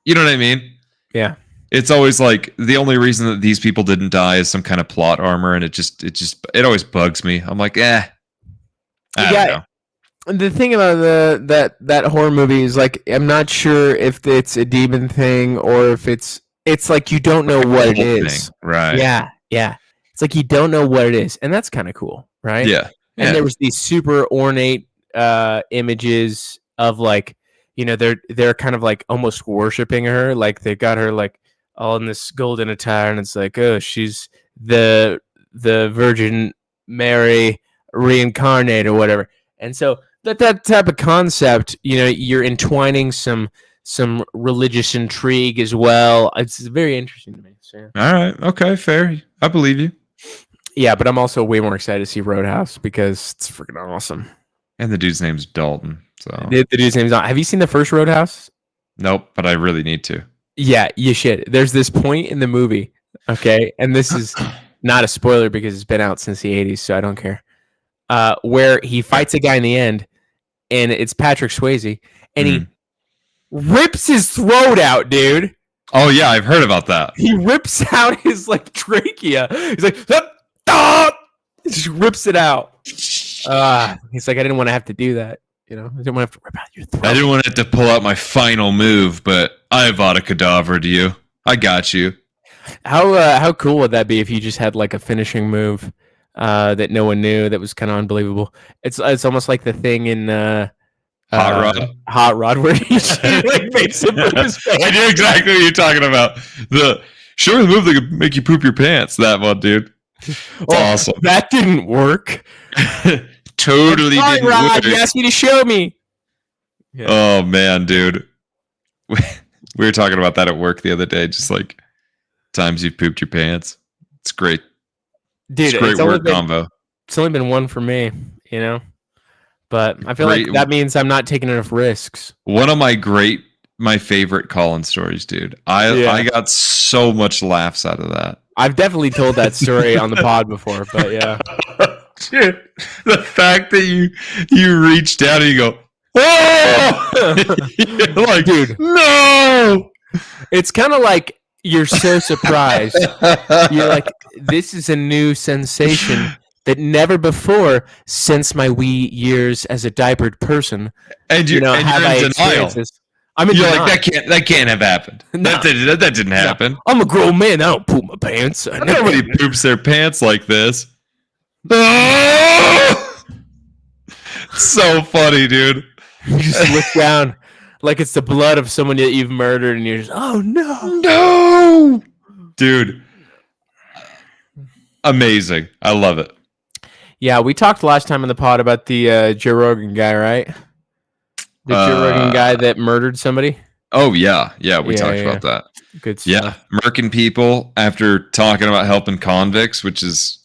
Speaker 2: you know what I mean?
Speaker 1: Yeah.
Speaker 2: It's always like the only reason that these people didn't die is some kind of plot armor, and it always bugs me. I'm like, I don't know.
Speaker 1: The thing about that horror movie is like I'm not sure if it's a demon thing or if it's like you don't know what it is.
Speaker 2: Right.
Speaker 1: Yeah. It's like you don't know what it is, and that's kind of cool, right?
Speaker 2: Yeah.
Speaker 1: And there was these super ornate images of like, you know, they're kind of like almost worshiping her, like they got her like all in this golden attire, and it's like, oh, she's the Virgin Mary reincarnate or whatever. And so that type of concept, you know, you're entwining some religious intrigue as well. It's very interesting to me. So, yeah.
Speaker 2: All right. Okay. Fair. I believe you.
Speaker 1: Yeah, but I'm also way more excited to see Roadhouse because it's freaking awesome.
Speaker 2: And the dude's name's Dalton. So
Speaker 1: the dude's name's not. Have you seen the first Roadhouse?
Speaker 2: Nope, but I really need to.
Speaker 1: Yeah, you should. There's this point in the movie, okay, and this is not a spoiler because it's been out since the 80s, so I don't care, where he fights a guy in the end, and it's Patrick Swayze, and he rips his throat out, dude.
Speaker 2: Oh, yeah, I've heard about that.
Speaker 1: He rips out his, like, trachea. He's like, he just rips it out. He's like, I didn't want to have to do that. You know, I didn't want to have to rip out your throat.
Speaker 2: I didn't want to have to pull out my final move, but I Avada Kedavra to you. I got you.
Speaker 1: How cool would that be if you just had like a finishing move that no one knew that was kind of unbelievable? It's almost like the thing in Hot Rod where he like makes him poop his pants.
Speaker 2: I know exactly what you're talking about. Show me the move that could make you poop your pants. That one, dude. It's awesome.
Speaker 1: That didn't work.
Speaker 2: Totally didn't work.
Speaker 1: You asked me to show me.
Speaker 2: Yeah. Oh man, dude. We were talking about that at work the other day. Just like times you've pooped your pants. It's great.
Speaker 1: Dude,
Speaker 2: it's great word combo.
Speaker 1: It's only been one for me, you know. But I feel like that means I'm not taking enough risks.
Speaker 2: One of my favorite call-in stories, dude. I got so much laughs out of that.
Speaker 1: I've definitely told that story on the pod before, but yeah.
Speaker 2: Dude, the fact that you reach down and you go, oh! You're like,
Speaker 1: dude,
Speaker 2: no!
Speaker 1: It's kind of like you're so surprised. You're like, this is a new sensation that never before since my wee years as a diapered person.
Speaker 2: And
Speaker 1: you know, have I experienced this? I'm in denial.
Speaker 2: Like, that can't have happened. No. That didn't happen.
Speaker 1: No. I'm a grown man. I don't poop my pants.
Speaker 2: Nobody poops their pants like this. Oh! So funny, dude.
Speaker 1: You just look down like it's the blood of someone that you've murdered, and you're just, oh no,
Speaker 2: dude. Amazing. I love it.
Speaker 1: Yeah, we talked last time on the pod about the Joe Rogan guy, right? The Joe Rogan guy that murdered somebody.
Speaker 2: Oh yeah, we talked about that.
Speaker 1: Good stuff.
Speaker 2: Yeah, murking people after talking about helping convicts, which is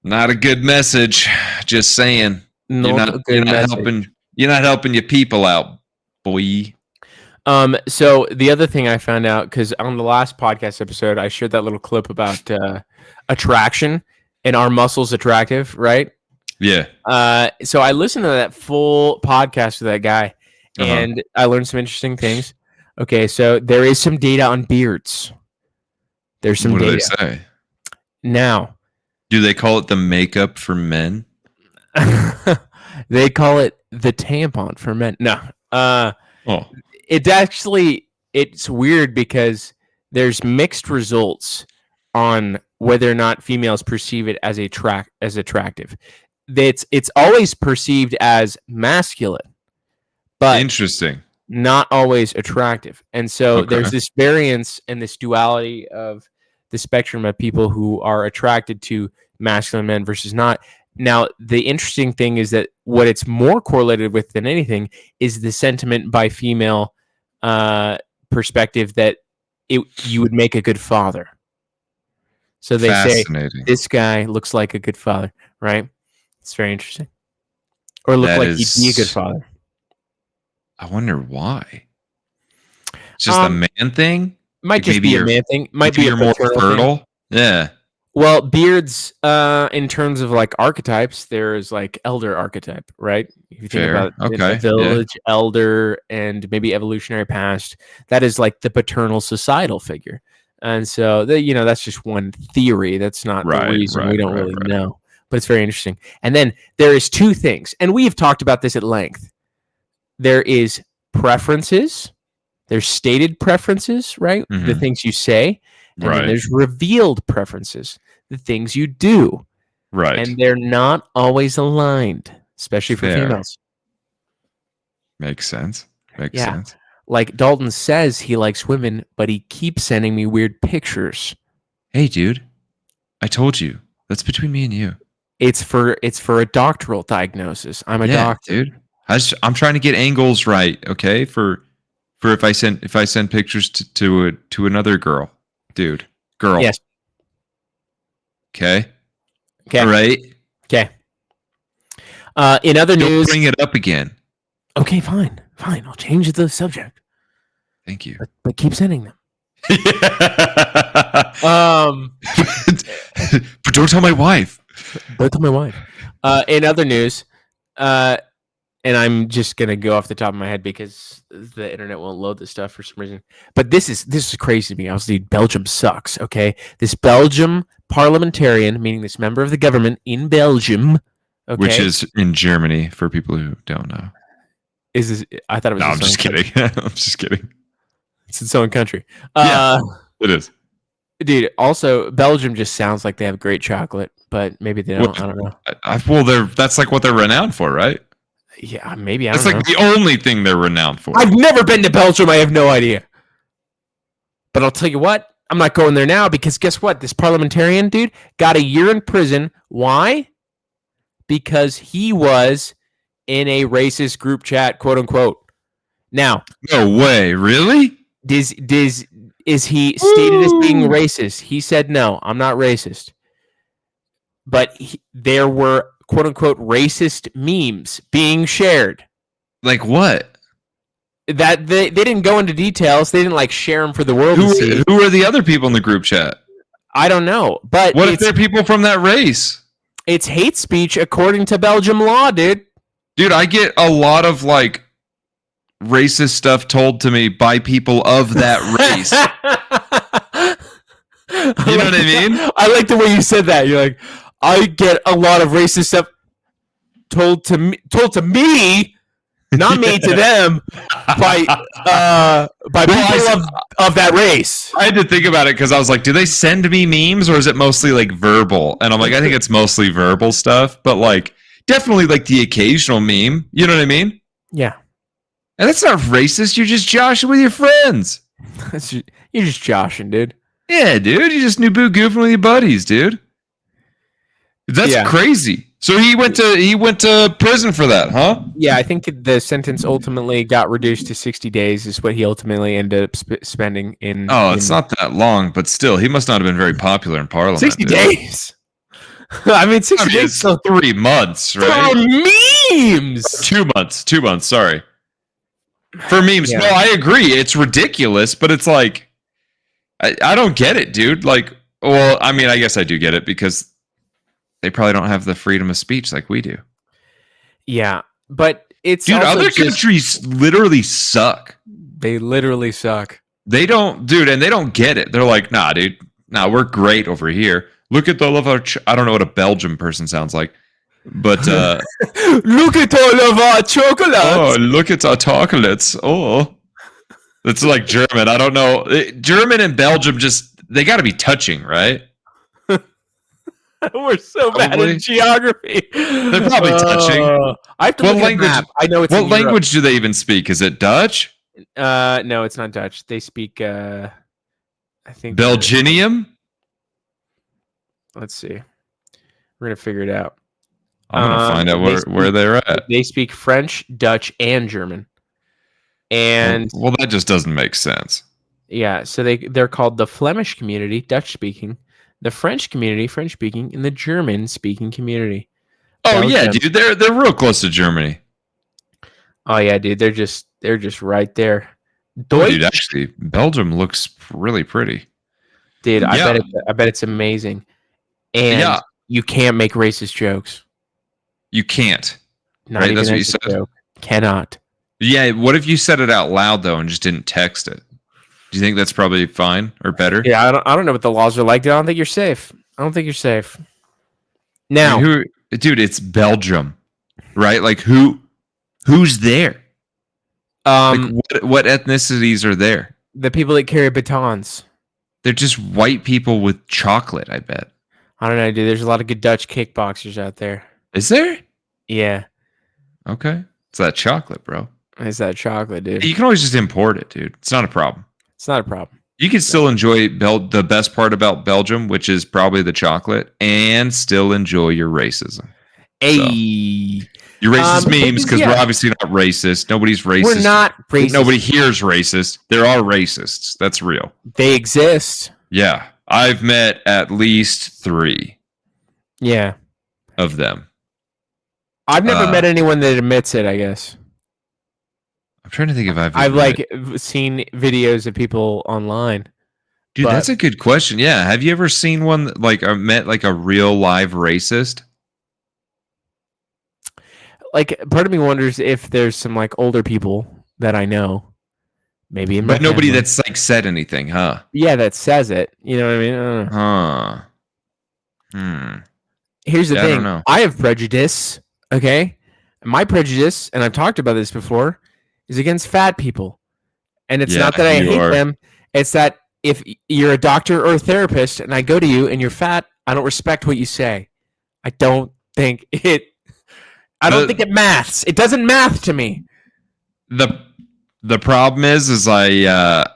Speaker 2: not a good message. Just saying. You're not helping your people out, boy.
Speaker 1: So the other thing I found out, because on the last podcast episode, I shared that little clip about attraction and are muscles attractive, right?
Speaker 2: Yeah.
Speaker 1: So I listened to that full podcast with that guy, and I learned some interesting things. Okay, so there is some data on beards. There's some
Speaker 2: What do
Speaker 1: data.
Speaker 2: they say?
Speaker 1: Now,
Speaker 2: Do they call it the makeup for men?
Speaker 1: they call it the tampon for men. No.
Speaker 2: Oh.
Speaker 1: It's weird because there's mixed results on whether or not females perceive it as attractive. It's always perceived as masculine, but
Speaker 2: Interesting.
Speaker 1: not always attractive. And so
Speaker 2: Okay.
Speaker 1: there's this variance and this duality of the spectrum of people who are attracted to masculine men versus not. Now, the interesting thing is that what it's more correlated with than anything is the sentiment by female perspective that you would make a good father. So they say, this guy looks like a good father, right? It's very interesting. Or look like he'd be a good father.
Speaker 2: I wonder why. It's just a man thing?
Speaker 1: Might just be a man thing. Might be
Speaker 2: you're more fertile. Thing. Yeah.
Speaker 1: Well, beards, in terms of like archetypes, there's like elder archetype, right? If you think about the village elder and maybe evolutionary past, that is like the paternal societal figure. And so, that's just one theory. That's not the reason. We don't really know. But it's very interesting. And then there is two things, and we have talked about this at length. There is preferences. There's stated preferences, right? Mm-hmm. The things you say. And then there's revealed preferences, the things you do.
Speaker 2: Right.
Speaker 1: And they're not always aligned, especially for females.
Speaker 2: Makes sense. Makes sense.
Speaker 1: Like Dalton says he likes women, but he keeps sending me weird pictures.
Speaker 2: Hey, dude. I told you. That's between me and you.
Speaker 1: It's for a doctoral diagnosis. I'm a doctor.
Speaker 2: Dude. I'm trying to get angles right, okay? For if I send pictures to another girl. Dude. Girl.
Speaker 1: Yes.
Speaker 2: Okay. All right.
Speaker 1: Okay. In other news,
Speaker 2: don't bring it up again.
Speaker 1: Okay, fine. I'll change the subject.
Speaker 2: Thank you.
Speaker 1: But keep sending them.
Speaker 2: But don't tell my wife.
Speaker 1: In other news, and I'm just gonna go off the top of my head because the internet won't load this stuff for some reason. But this is crazy to me. Obviously, Belgium sucks. Okay, this Belgium parliamentarian, meaning this member of the government in Belgium, okay,
Speaker 2: which is in Germany for people who don't know.
Speaker 1: Is this? I thought it was.
Speaker 2: No, I'm just kidding. I'm just kidding.
Speaker 1: It's its own country.
Speaker 2: Yeah, it is.
Speaker 1: Dude, also, Belgium just sounds like they have great chocolate, but maybe they don't. I don't know.
Speaker 2: Well, that's like what they're renowned for, right?
Speaker 1: Yeah, maybe.
Speaker 2: That's like the only thing they're renowned for.
Speaker 1: I've never been to Belgium. I have no idea. But I'll tell you what, I'm not going there now because guess what? This parliamentarian dude got a year in prison. Why? Because he was in a racist group chat, quote unquote. Now,
Speaker 2: no way, really?
Speaker 1: Is he stated as being racist? He said, no, I'm not racist. But there were, quote unquote, racist memes being shared.
Speaker 2: Like what?
Speaker 1: That they didn't go into details. They didn't like share them for the world to see.
Speaker 2: Who are the other people in the group chat?
Speaker 1: I don't know. But
Speaker 2: what if they're people from that race?
Speaker 1: It's hate speech according to Belgium law, dude.
Speaker 2: Dude, I get a lot of like racist stuff told to me by people of that race. You know what I mean?
Speaker 1: I like the way you said that. You're like, I get a lot of racist stuff told to me, not me to them, by people of that race.
Speaker 2: I had to think about it because I was like, do they send me memes or is it mostly like verbal? And I'm like, I think it's mostly verbal stuff, but like definitely like the occasional meme. You know what I mean?
Speaker 1: Yeah.
Speaker 2: And that's not racist. You're just joshing with your friends.
Speaker 1: You're just joshing, dude.
Speaker 2: Yeah, dude. You just goofing with your buddies, dude. That's crazy. So he went to prison for that, huh?
Speaker 1: Yeah, I think the sentence ultimately got reduced to 60 days is what he ultimately ended up spending in...
Speaker 2: Oh, it's not that long, but still, he must not have been very popular in Parliament.
Speaker 1: 60 days? I mean, 60 days.
Speaker 2: So 3 months, right?
Speaker 1: For memes!
Speaker 2: 2 months. 2 months, sorry. For memes. Yeah. No, I agree. It's ridiculous, but it's like... I don't get it, dude. Like, well, I mean, I guess I do get it because they probably don't have the freedom of speech like we do.
Speaker 1: Yeah, but it's
Speaker 2: Dude,
Speaker 1: also
Speaker 2: other
Speaker 1: just-
Speaker 2: countries literally suck.
Speaker 1: They literally suck.
Speaker 2: They don't, dude, and they don't get it. They're like, nah, dude, nah, we're great over here. Look at all of our. I don't know what a Belgian person sounds like, but
Speaker 1: Look at all of our chocolates.
Speaker 2: oh, look at our chocolates. Oh, it's like German. I don't know. German and Belgium they got to be touching, right?
Speaker 1: We're so bad
Speaker 2: Probably.
Speaker 1: in geography.
Speaker 2: They're probably touching.
Speaker 1: I have to
Speaker 2: What
Speaker 1: look
Speaker 2: language-
Speaker 1: at a map. I know it's
Speaker 2: What
Speaker 1: in Europe.
Speaker 2: language do they even speak? Is it Dutch?
Speaker 1: No, it's not Dutch. They speak. I think
Speaker 2: Belgium?
Speaker 1: Let's see. We're gonna figure it out.
Speaker 2: I'm gonna find out
Speaker 1: they
Speaker 2: where
Speaker 1: speak-
Speaker 2: they're at.
Speaker 1: They speak French, Dutch, and German. And
Speaker 2: Well, that just doesn't make sense.
Speaker 1: yeah, so they're called the Flemish community, Dutch speaking, the French community, French speaking, and the German speaking community.
Speaker 2: Oh yeah,
Speaker 1: Belgium.
Speaker 2: dude, they're real close to Germany.
Speaker 1: Oh yeah, dude, they're just right there.
Speaker 2: Oh, dude,
Speaker 1: Deutsch,
Speaker 2: actually, Belgium looks really pretty.
Speaker 1: dude,
Speaker 2: yeah.
Speaker 1: I bet it's amazing. And
Speaker 2: Yeah.
Speaker 1: you can't make racist jokes.
Speaker 2: You can't.
Speaker 1: Not
Speaker 2: Right,
Speaker 1: even
Speaker 2: that's what you
Speaker 1: as a
Speaker 2: said?
Speaker 1: joke. Cannot.
Speaker 2: Yeah, what if you said it out loud though and just didn't text it? Do you think that's probably fine or better?
Speaker 1: Yeah, I don't know what the laws are like. Dude. I don't think you're safe. I don't think you're safe.
Speaker 2: I
Speaker 1: Now,
Speaker 2: mean, dude, it's Belgium, right? Like who's there? Like what ethnicities are there?
Speaker 1: the people that carry batons.
Speaker 2: They're just white people with chocolate, I bet.
Speaker 1: I don't know, dude. There's a lot of good Dutch kickboxers out there.
Speaker 2: Is there?
Speaker 1: Yeah,
Speaker 2: Okay. It's that chocolate, bro.
Speaker 1: it's that chocolate, dude.
Speaker 2: You can always just import it, dude. It's not a problem.
Speaker 1: It's not a problem.
Speaker 2: You can still enjoy the best part about Belgium, which is probably the chocolate, and still enjoy your racism.
Speaker 1: Hey,
Speaker 2: Your racist memes, because
Speaker 1: yeah.
Speaker 2: we're obviously not racist. Nobody's racist.
Speaker 1: we're not racist.
Speaker 2: Nobody here's racist. There are racists. That's real.
Speaker 1: They exist.
Speaker 2: Yeah. I've met at least 3
Speaker 1: Yeah,
Speaker 2: of them.
Speaker 1: I've never met anyone that admits it. I guess
Speaker 2: I'm trying to think if I've
Speaker 1: I've
Speaker 2: met-
Speaker 1: seen videos of people online.
Speaker 2: Dude,
Speaker 1: but-
Speaker 2: that's a good question. Yeah. Have you ever seen one that, like, or met like a real live racist?
Speaker 1: Like, part of me wonders if there's some like older people that I know, maybe in my
Speaker 2: But nobody
Speaker 1: family.
Speaker 2: that's like said anything, huh?
Speaker 1: yeah, that says it. You know what I mean? I don't know.
Speaker 2: Huh. Hmm.
Speaker 1: Here's the
Speaker 2: Yeah, I don't
Speaker 1: thing.
Speaker 2: know.
Speaker 1: I have prejudice. Okay, my prejudice, and I've talked about this before, is against fat people. And it's
Speaker 2: Yeah,
Speaker 1: not that I
Speaker 2: you
Speaker 1: hate
Speaker 2: are.
Speaker 1: them. It's that if you're a doctor or a therapist, and I go to you and you're fat, I don't respect what you say. I don't think it. I don't think it maths. It doesn't math to me.
Speaker 2: The problem is it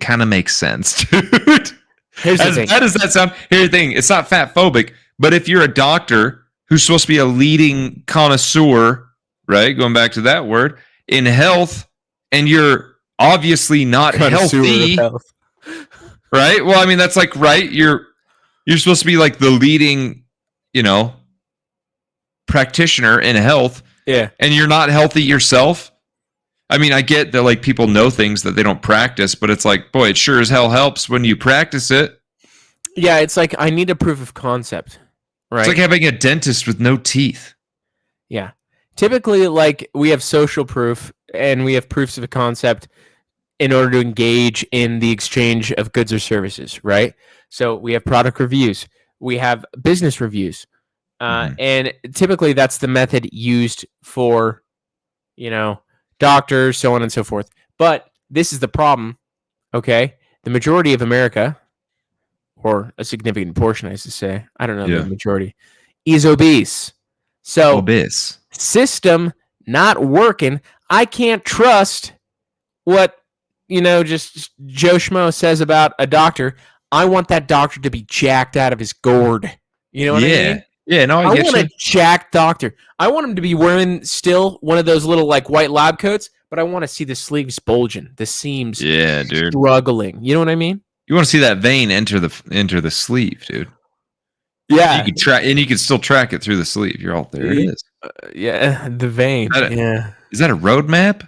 Speaker 2: kind of makes sense, dude.
Speaker 1: Here's the
Speaker 2: As
Speaker 1: thing.
Speaker 2: bad as that sound, here's the thing: it's not fat phobic, but if you're a doctor who's supposed to be a leading connoisseur, right? Going back to that word in health, and you're obviously not
Speaker 1: Connoisseur of
Speaker 2: healthy,
Speaker 1: health.
Speaker 2: right? Well, I mean that's like right. You're supposed to be like the leading, practitioner in health,
Speaker 1: Yeah.
Speaker 2: and you're not healthy yourself. I mean, I get that like people know things that they don't practice, but it's like, boy, it sure as hell helps when you practice it.
Speaker 1: Yeah, it's like I need a proof of concept. Right.
Speaker 2: It's like having a dentist with no teeth.
Speaker 1: Yeah. Typically, like, we have social proof and we have proofs of a concept in order to engage in the exchange of goods or services, right? So we have product reviews, we have business reviews, and typically that's the method used for, doctors, so on and so forth. But this is the problem, okay? The majority of America, or a significant portion, I should say, I don't know
Speaker 2: Yeah.
Speaker 1: the majority, is obese. So
Speaker 2: Obese.
Speaker 1: system not working. I can't trust what just Joe Schmo says about a doctor. I want that doctor to be jacked out of his gourd. You know what I mean?
Speaker 2: Yeah, no, I
Speaker 1: I
Speaker 2: get
Speaker 1: want
Speaker 2: you.
Speaker 1: a jacked doctor. I want him to be wearing still one of those little like white lab coats, but I want to see the sleeves bulging, the seams
Speaker 2: Yeah, dude.
Speaker 1: struggling. You know what I mean?
Speaker 2: You want to see that vein enter the sleeve, dude.
Speaker 1: Yeah.
Speaker 2: You can track, and you can still track it through the sleeve. You're all there. It is.
Speaker 1: Yeah, the vein.
Speaker 2: That-
Speaker 1: Yeah.
Speaker 2: Is that a road map?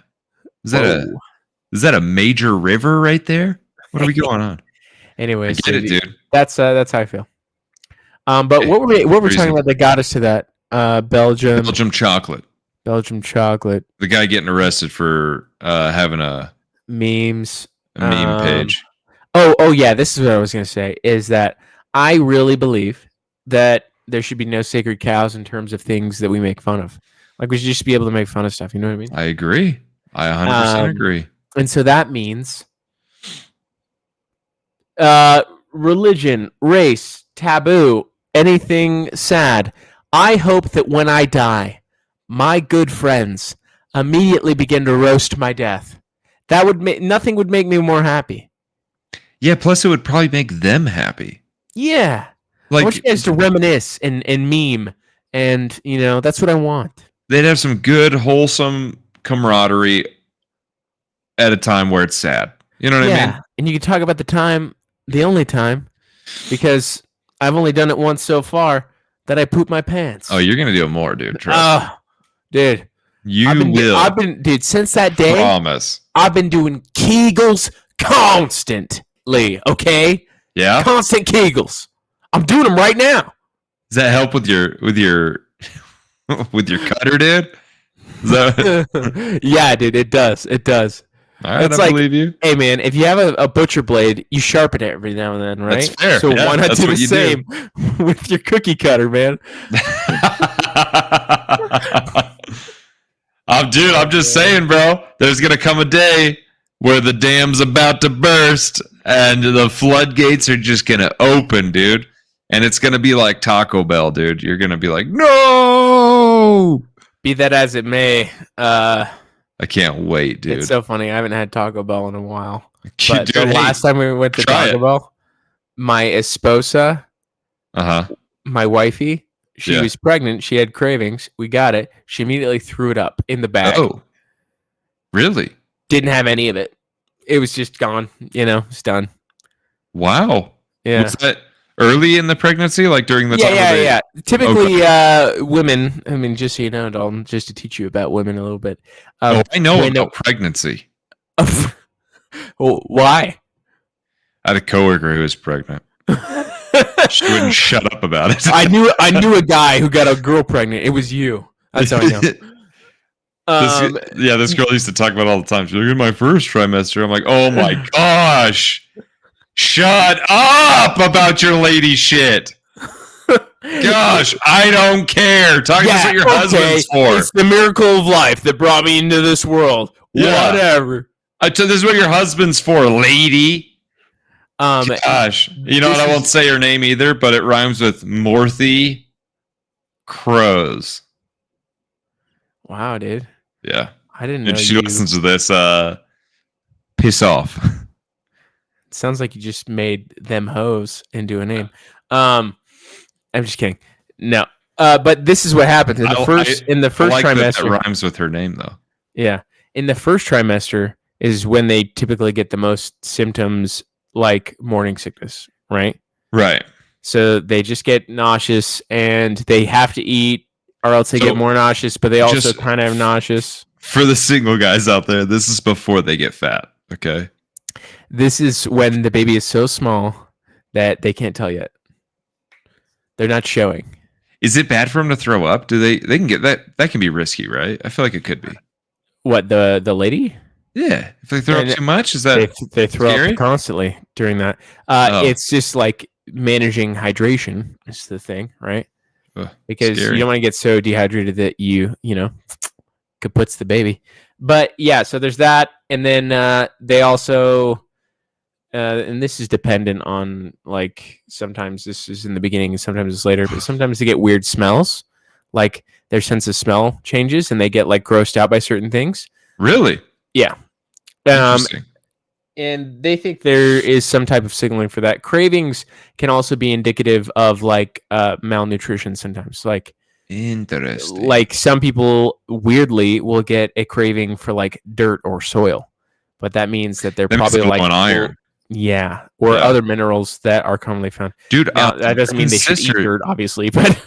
Speaker 2: Is that a major river right there? What are we going on? I
Speaker 1: Anyways,
Speaker 2: get it, dude.
Speaker 1: that's how I feel. But what were we
Speaker 2: Reason.
Speaker 1: talking about that got us to that?
Speaker 2: Belgium chocolate.
Speaker 1: Belgium chocolate.
Speaker 2: The guy getting arrested for having a
Speaker 1: Memes.
Speaker 2: meme page.
Speaker 1: Oh yeah, this is what I was gonna say, is that I really believe that there should be no sacred cows in terms of things that we make fun of. Like, we should just be able to make fun of stuff, you know what I mean?
Speaker 2: I agree. I 100% agree.
Speaker 1: And so that means religion, race, taboo, anything sad. I hope that when I die, my good friends immediately begin to roast my death. That would nothing would make me more happy.
Speaker 2: Yeah, plus it would probably make them happy.
Speaker 1: Yeah.
Speaker 2: Like,
Speaker 1: I want you guys to reminisce and meme, and that's what I want.
Speaker 2: they'd have some good, wholesome camaraderie at a time where it's sad. You know what I mean?
Speaker 1: And you can talk about the only time, because I've only done it once so far, that I pooped my pants.
Speaker 2: Oh, you're gonna do it more, dude. Trust me.
Speaker 1: Dude. I've been, dude, since that day.
Speaker 2: Promise.
Speaker 1: I've been doing Kegels constantly, okay?
Speaker 2: Yeah?
Speaker 1: Constant Kegels. I'm doing them right now.
Speaker 2: Does that help with your with your cutter, dude? Is that...
Speaker 1: Yeah, dude, it does. It does.
Speaker 2: All right,
Speaker 1: It's
Speaker 2: I
Speaker 1: like,
Speaker 2: believe you.
Speaker 1: Hey, man, if you have a butcher blade, you sharpen it every now and then, right?
Speaker 2: That's fair.
Speaker 1: So
Speaker 2: Yeah,
Speaker 1: why not
Speaker 2: that's
Speaker 1: do the
Speaker 2: what you
Speaker 1: same with your cookie cutter, man?
Speaker 2: I'm just saying, bro. There's gonna come a day where the dam's about to burst and the floodgates are just gonna open, dude. And it's gonna be like Taco Bell, dude. You're gonna be like, no.
Speaker 1: Be that as it may,
Speaker 2: I can't wait, dude.
Speaker 1: it's so funny. I haven't had Taco Bell in a while.
Speaker 2: Dude,
Speaker 1: But the last time we went to
Speaker 2: try
Speaker 1: Taco Bell, my esposa, my wifey, she was pregnant. She had cravings. We got it. She immediately threw it up in the bag.
Speaker 2: Oh, really?
Speaker 1: Didn't have any of it. It was just gone. It's done.
Speaker 2: Wow.
Speaker 1: Yeah.
Speaker 2: Was that early in the pregnancy, like during the time?
Speaker 1: Yeah. Typically, women. I mean, just so you know, Dalton, just to teach you about women a little bit.
Speaker 2: I know about pregnancy.
Speaker 1: Well, why?
Speaker 2: I had a coworker who was pregnant. She wouldn't shut up about it.
Speaker 1: I knew a guy who got a girl pregnant. It was you. That's how I know.
Speaker 2: This girl used to talk about it all the time. She's like, in my first trimester. I'm like, oh my gosh. Shut up about your lady shit. Gosh, I don't care. Talk about what your husband's for.
Speaker 1: It's the miracle of life that brought me into this world.
Speaker 2: Yeah.
Speaker 1: Whatever.
Speaker 2: This is what your husband's for, lady. Gosh, you know what? I won't say her name either, but it rhymes with Morthy Crows.
Speaker 1: Wow, dude.
Speaker 2: Yeah,
Speaker 1: I didn't know.
Speaker 2: And she listens to this. Piss off.
Speaker 1: Sounds like you just made them hoes into a name. I'm just kidding. No, but this is what happened in the first trimester.
Speaker 2: That rhymes with her name, though.
Speaker 1: Yeah, in the first trimester is when they typically get the most symptoms, like morning sickness, right?
Speaker 2: Right.
Speaker 1: So they just get nauseous and they have to eat, or else they get more nauseous, but they also kind of have nauseous.
Speaker 2: For the single guys out there, this is before they get fat, okay?
Speaker 1: This is when the baby is so small that they can't tell yet. They're not showing.
Speaker 2: Is it bad for them to throw up? Do they can get that? That can be risky, right? I feel like it could be.
Speaker 1: What, the lady?
Speaker 2: Yeah, if they throw up too much, is that
Speaker 1: they throw
Speaker 2: scary?
Speaker 1: up constantly during that? It's just like managing hydration is the thing, right? Because you don't want to get so dehydrated that you kaputs the baby. But yeah, so there's that, and then they also, and this is dependent on, like, sometimes this is in the beginning and sometimes it's later, but sometimes they get weird smells, like their sense of smell changes and they get like grossed out by certain things.
Speaker 2: Really?
Speaker 1: Yeah. And they think there is some type of signaling for that. Cravings can also be indicative of like malnutrition sometimes. Like,
Speaker 2: interesting.
Speaker 1: Like some people weirdly will get a craving for like dirt or soil, but that means that they're probably like
Speaker 2: iron.
Speaker 1: Yeah, or other minerals that are commonly found.
Speaker 2: Dude,
Speaker 1: that doesn't mean they should eat dirt, obviously, but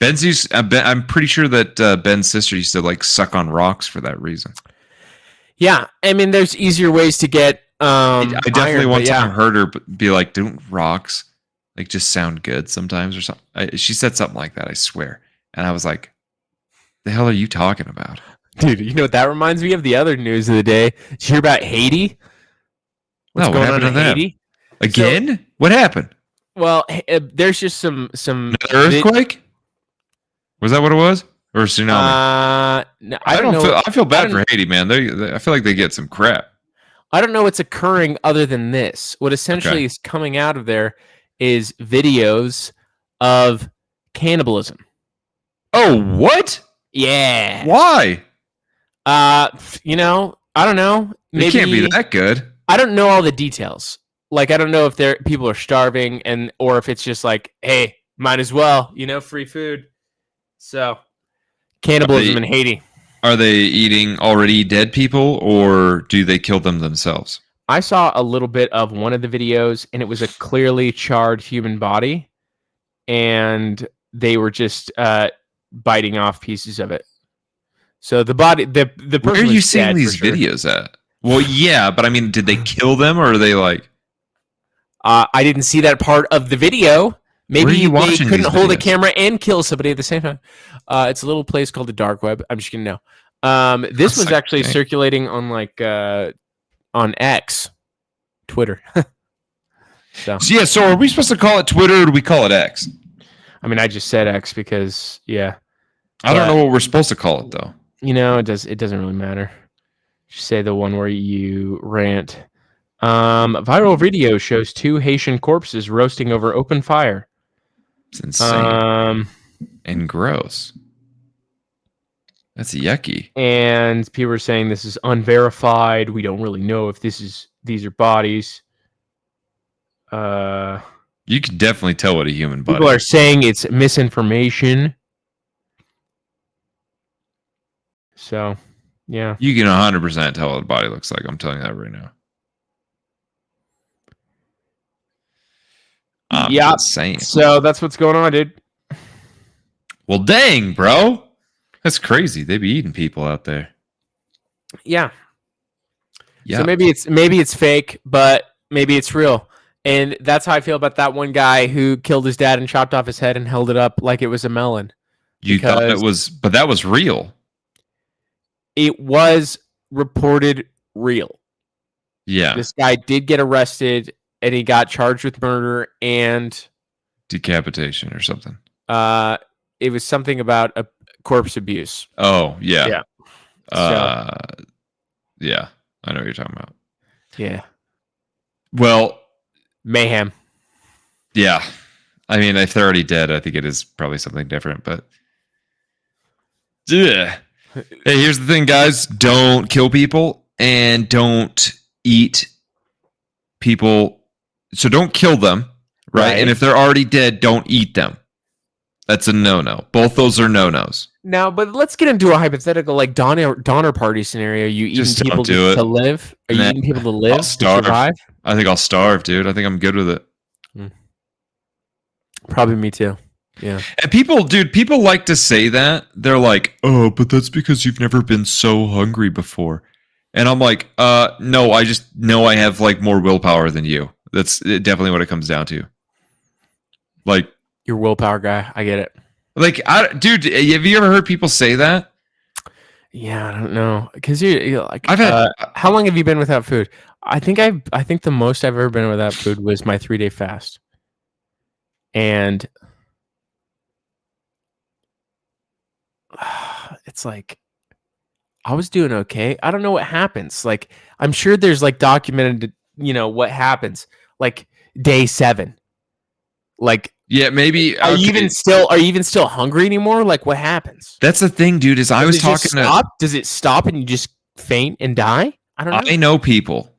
Speaker 2: I'm pretty sure that Ben's sister used to like suck on rocks for that reason.
Speaker 1: Yeah, I mean, there's easier ways to get.
Speaker 2: I definitely
Speaker 1: iron,
Speaker 2: one time heard her be like, "Don't rocks like just sound good sometimes or something. She said something like that, I swear. And I was like, the hell are you talking about?
Speaker 1: Dude, you know what that reminds me of? The other news of the day. Did you hear about Haiti? What's
Speaker 2: What
Speaker 1: going on
Speaker 2: happened
Speaker 1: in
Speaker 2: to them?
Speaker 1: Haiti?
Speaker 2: Again? What happened?
Speaker 1: Well, there's just some
Speaker 2: Another earthquake? Was that what it was? Or a tsunami?
Speaker 1: No, I don't know.
Speaker 2: I feel bad for Haiti, man. I feel like they get some crap.
Speaker 1: I don't know what's occurring other than this. What essentially is coming out of there is videos of cannibalism.
Speaker 2: Oh, what?
Speaker 1: Yeah.
Speaker 2: Why?
Speaker 1: You know, I don't know.
Speaker 2: Maybe, it can't be that good.
Speaker 1: I don't know all the details. Like, I don't know if people are starving or if it's just like, hey, might as well, free food. So, cannibalism in Haiti.
Speaker 2: Are they eating already dead people, or do they kill them themselves?
Speaker 1: I saw a little bit of one of the videos, and it was a clearly charred human body, and they were just biting off pieces of it. So the body, the person.
Speaker 2: Where are you seeing these videos at? Well, yeah, but I mean, did they kill them, or are they like?
Speaker 1: I didn't see that part of the video. Maybe they couldn't hold a camera and kill somebody at the same time. It's a little place called the dark web. I'm just gonna know. This was actually circulating on on X, Twitter. So
Speaker 2: are we supposed to call it Twitter or do we call it X?
Speaker 1: I mean, I just said X because I
Speaker 2: don't know what we're supposed to call it though.
Speaker 1: It doesn't really matter. Just say the one where you rant. Viral video shows 2 Haitian corpses roasting over open fire.
Speaker 2: It's insane. And gross. That's yucky.
Speaker 1: And people are saying this is unverified. We don't really know if these are bodies.
Speaker 2: You can definitely tell what a human body.
Speaker 1: People are saying it's misinformation. So, yeah.
Speaker 2: You can 100% tell what a body looks like. I'm telling you that right now.
Speaker 1: Yeah.
Speaker 2: Insane.
Speaker 1: So that's what's going on, dude.
Speaker 2: Well, dang, bro. That's crazy. They be eating people out there.
Speaker 1: Yeah.
Speaker 2: Yeah.
Speaker 1: So maybe it's fake, but maybe it's real. And that's how I feel about that one guy who killed his dad and chopped off his head and held it up like it was a melon.
Speaker 2: You thought it was, but that was real.
Speaker 1: It was reported real.
Speaker 2: Yeah.
Speaker 1: This guy did get arrested and he got charged with murder and
Speaker 2: decapitation or something.
Speaker 1: It was something about a corpse abuse.
Speaker 2: Oh, yeah.
Speaker 1: Yeah.
Speaker 2: Yeah. I know what you're talking about.
Speaker 1: Yeah.
Speaker 2: Well,
Speaker 1: mayhem.
Speaker 2: Yeah. I mean, if they're already dead, I think it is probably something different, but yeah. Hey, here's the thing, guys. Don't kill people and don't eat people. So don't kill them, right? And if they're already dead, don't eat them. That's a no-no. Both those are no-nos.
Speaker 1: Now, but let's get into a hypothetical like Donner Party scenario. You eating people to live? Are you eating people to live, to survive?
Speaker 2: I think I'll starve, dude. I think I'm good with it.
Speaker 1: Probably me too. Yeah.
Speaker 2: And people like to say that. They're like, oh, but that's because you've never been so hungry before. And I'm like, no, I just know I have like more willpower than you. That's definitely what it comes down to. Like,
Speaker 1: you're a willpower guy. I get it.
Speaker 2: Like, dude, have you ever heard people say that?
Speaker 1: Yeah, I don't know. Because you're like,
Speaker 2: I've had.
Speaker 1: How long have you been without food? I think the most I've ever been without food was my 3-day fast. And it's like, I was doing okay. I don't know what happens. Like, I'm sure there's like documented, what happens. Like day 7. Like,
Speaker 2: yeah, maybe.
Speaker 1: Are you even still hungry anymore? Like, what happens?
Speaker 2: That's the thing, dude. Is I was talking to.
Speaker 1: Does it stop and you just faint and die? I don't know.
Speaker 2: I know people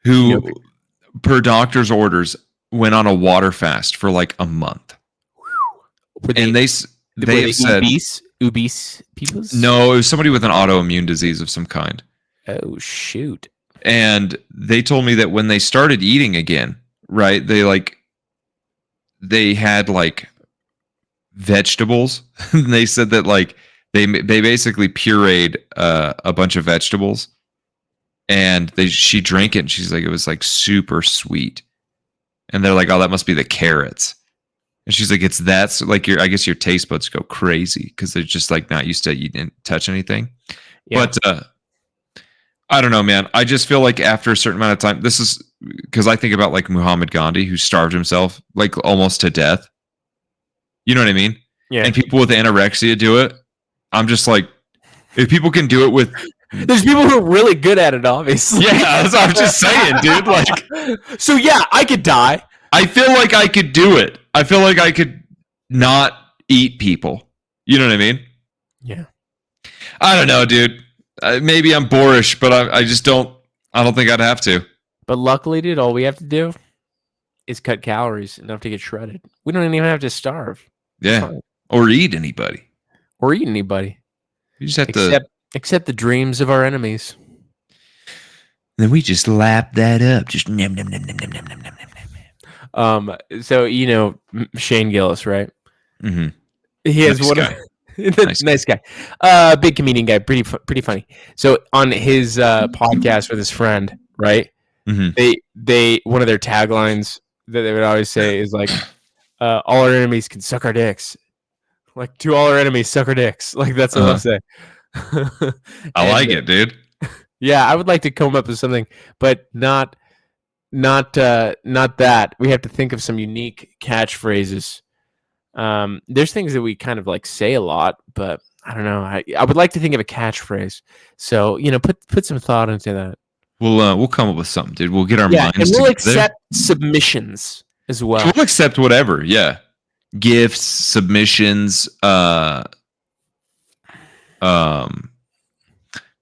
Speaker 2: who, per doctor's orders, went on a water fast for like a month, and they have said
Speaker 1: obese people.
Speaker 2: No, it was somebody with an autoimmune disease of some kind.
Speaker 1: Oh shoot!
Speaker 2: And they told me that when they started eating again, right? They had like vegetables. And they said that like they basically pureed a bunch of vegetables, and she drank it, and she's like, it was like super sweet. And they're like, oh, that must be the carrots. And she's like, it's that. So like I guess your taste buds go crazy because they're just like not used to you didn't touch anything. Yeah. But I don't know, man. I just feel like after a certain amount of time, this is because I think about like Muhammad Gandhi, who starved himself like almost to death. You know what I mean?
Speaker 1: Yeah.
Speaker 2: And people with anorexia do it. I'm just like, if people can do it with,
Speaker 1: there's people who are really good at it, obviously.
Speaker 2: Yeah, that's what I'm just saying, dude. Like,
Speaker 1: so yeah, I could die.
Speaker 2: I feel like I could do it. I feel like I could not eat people. You know what I mean?
Speaker 1: Yeah.
Speaker 2: I don't know, dude. Maybe I'm boorish, but I just don't. I don't think I'd have to.
Speaker 1: But luckily, dude, all we have to do is cut calories enough to get shredded. We don't even have to starve.
Speaker 2: Yeah, or eat anybody,
Speaker 1: or eat anybody.
Speaker 2: You just have to
Speaker 1: accept the dreams of our enemies.
Speaker 2: Then we just lap that up, just nom nom nom nom nom nom nom nom nom.
Speaker 1: So you know Shane Gillis, right?
Speaker 2: Mm-hmm.
Speaker 1: He has
Speaker 2: nice
Speaker 1: one
Speaker 2: guy.
Speaker 1: nice guy, big comedian guy, pretty funny. So on his podcast with his friend, right?
Speaker 2: Mm-hmm.
Speaker 1: They one of their taglines that they would always say is like, all our enemies can suck our dicks. Like, to all our enemies, suck our dicks. Like, that's what I'll say.
Speaker 2: I like it, dude.
Speaker 1: Yeah, I would like to come up with something, but not that. We have to think of some unique catchphrases. There's things that we kind of like say a lot, but I don't know. I would like to think of a catchphrase. So, you know, put some thought into that.
Speaker 2: We'll come up with something, dude. We'll get our minds
Speaker 1: and we'll
Speaker 2: together.
Speaker 1: accept submissions as well.
Speaker 2: We'll accept whatever. Yeah, gifts, submissions.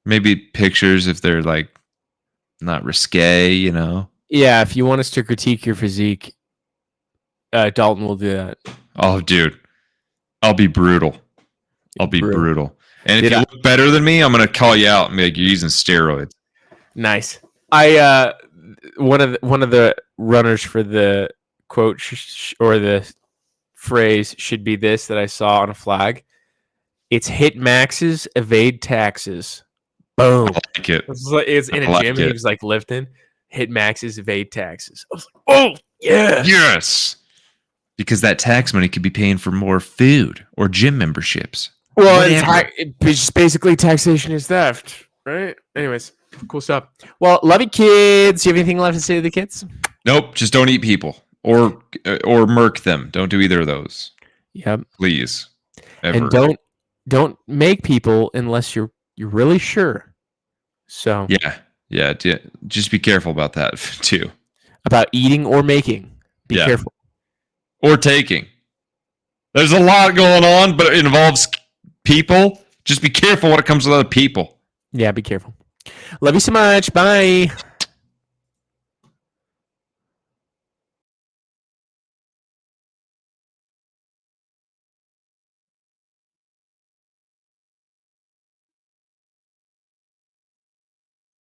Speaker 2: Maybe pictures if they're like not risque, you know.
Speaker 1: Yeah, if you want us to critique your physique, Dalton will do that.
Speaker 2: Oh, dude, I'll be brutal. I'll be brutal. And if you look better than me, I'm gonna call you out and be like, you're using steroids.
Speaker 1: Nice. One of the runners for the quote or the phrase should be this that I saw on a flag. It's hit maxes, evade taxes. Boom.
Speaker 2: I like it.
Speaker 1: It's in a gym. He was like lifting. Hit maxes, evade taxes. I was like, oh yeah,
Speaker 2: yes. Because that tax money could be paying for more food or gym memberships.
Speaker 1: Well, it's basically taxation is theft, right? Anyways, cool stuff. Well, love you, kids. You have anything left to say to the kids?
Speaker 2: Nope. Just don't eat people or murk them. Don't do either of those.
Speaker 1: Yep.
Speaker 2: Please. Ever.
Speaker 1: And don't make people unless you're really sure. So
Speaker 2: yeah. Just be careful about that too.
Speaker 1: About eating or making. Be careful.
Speaker 2: Or taking. There's a lot going on, but it involves people. Just be careful when it comes to other people.
Speaker 1: Yeah, be careful. Love you so much. Bye.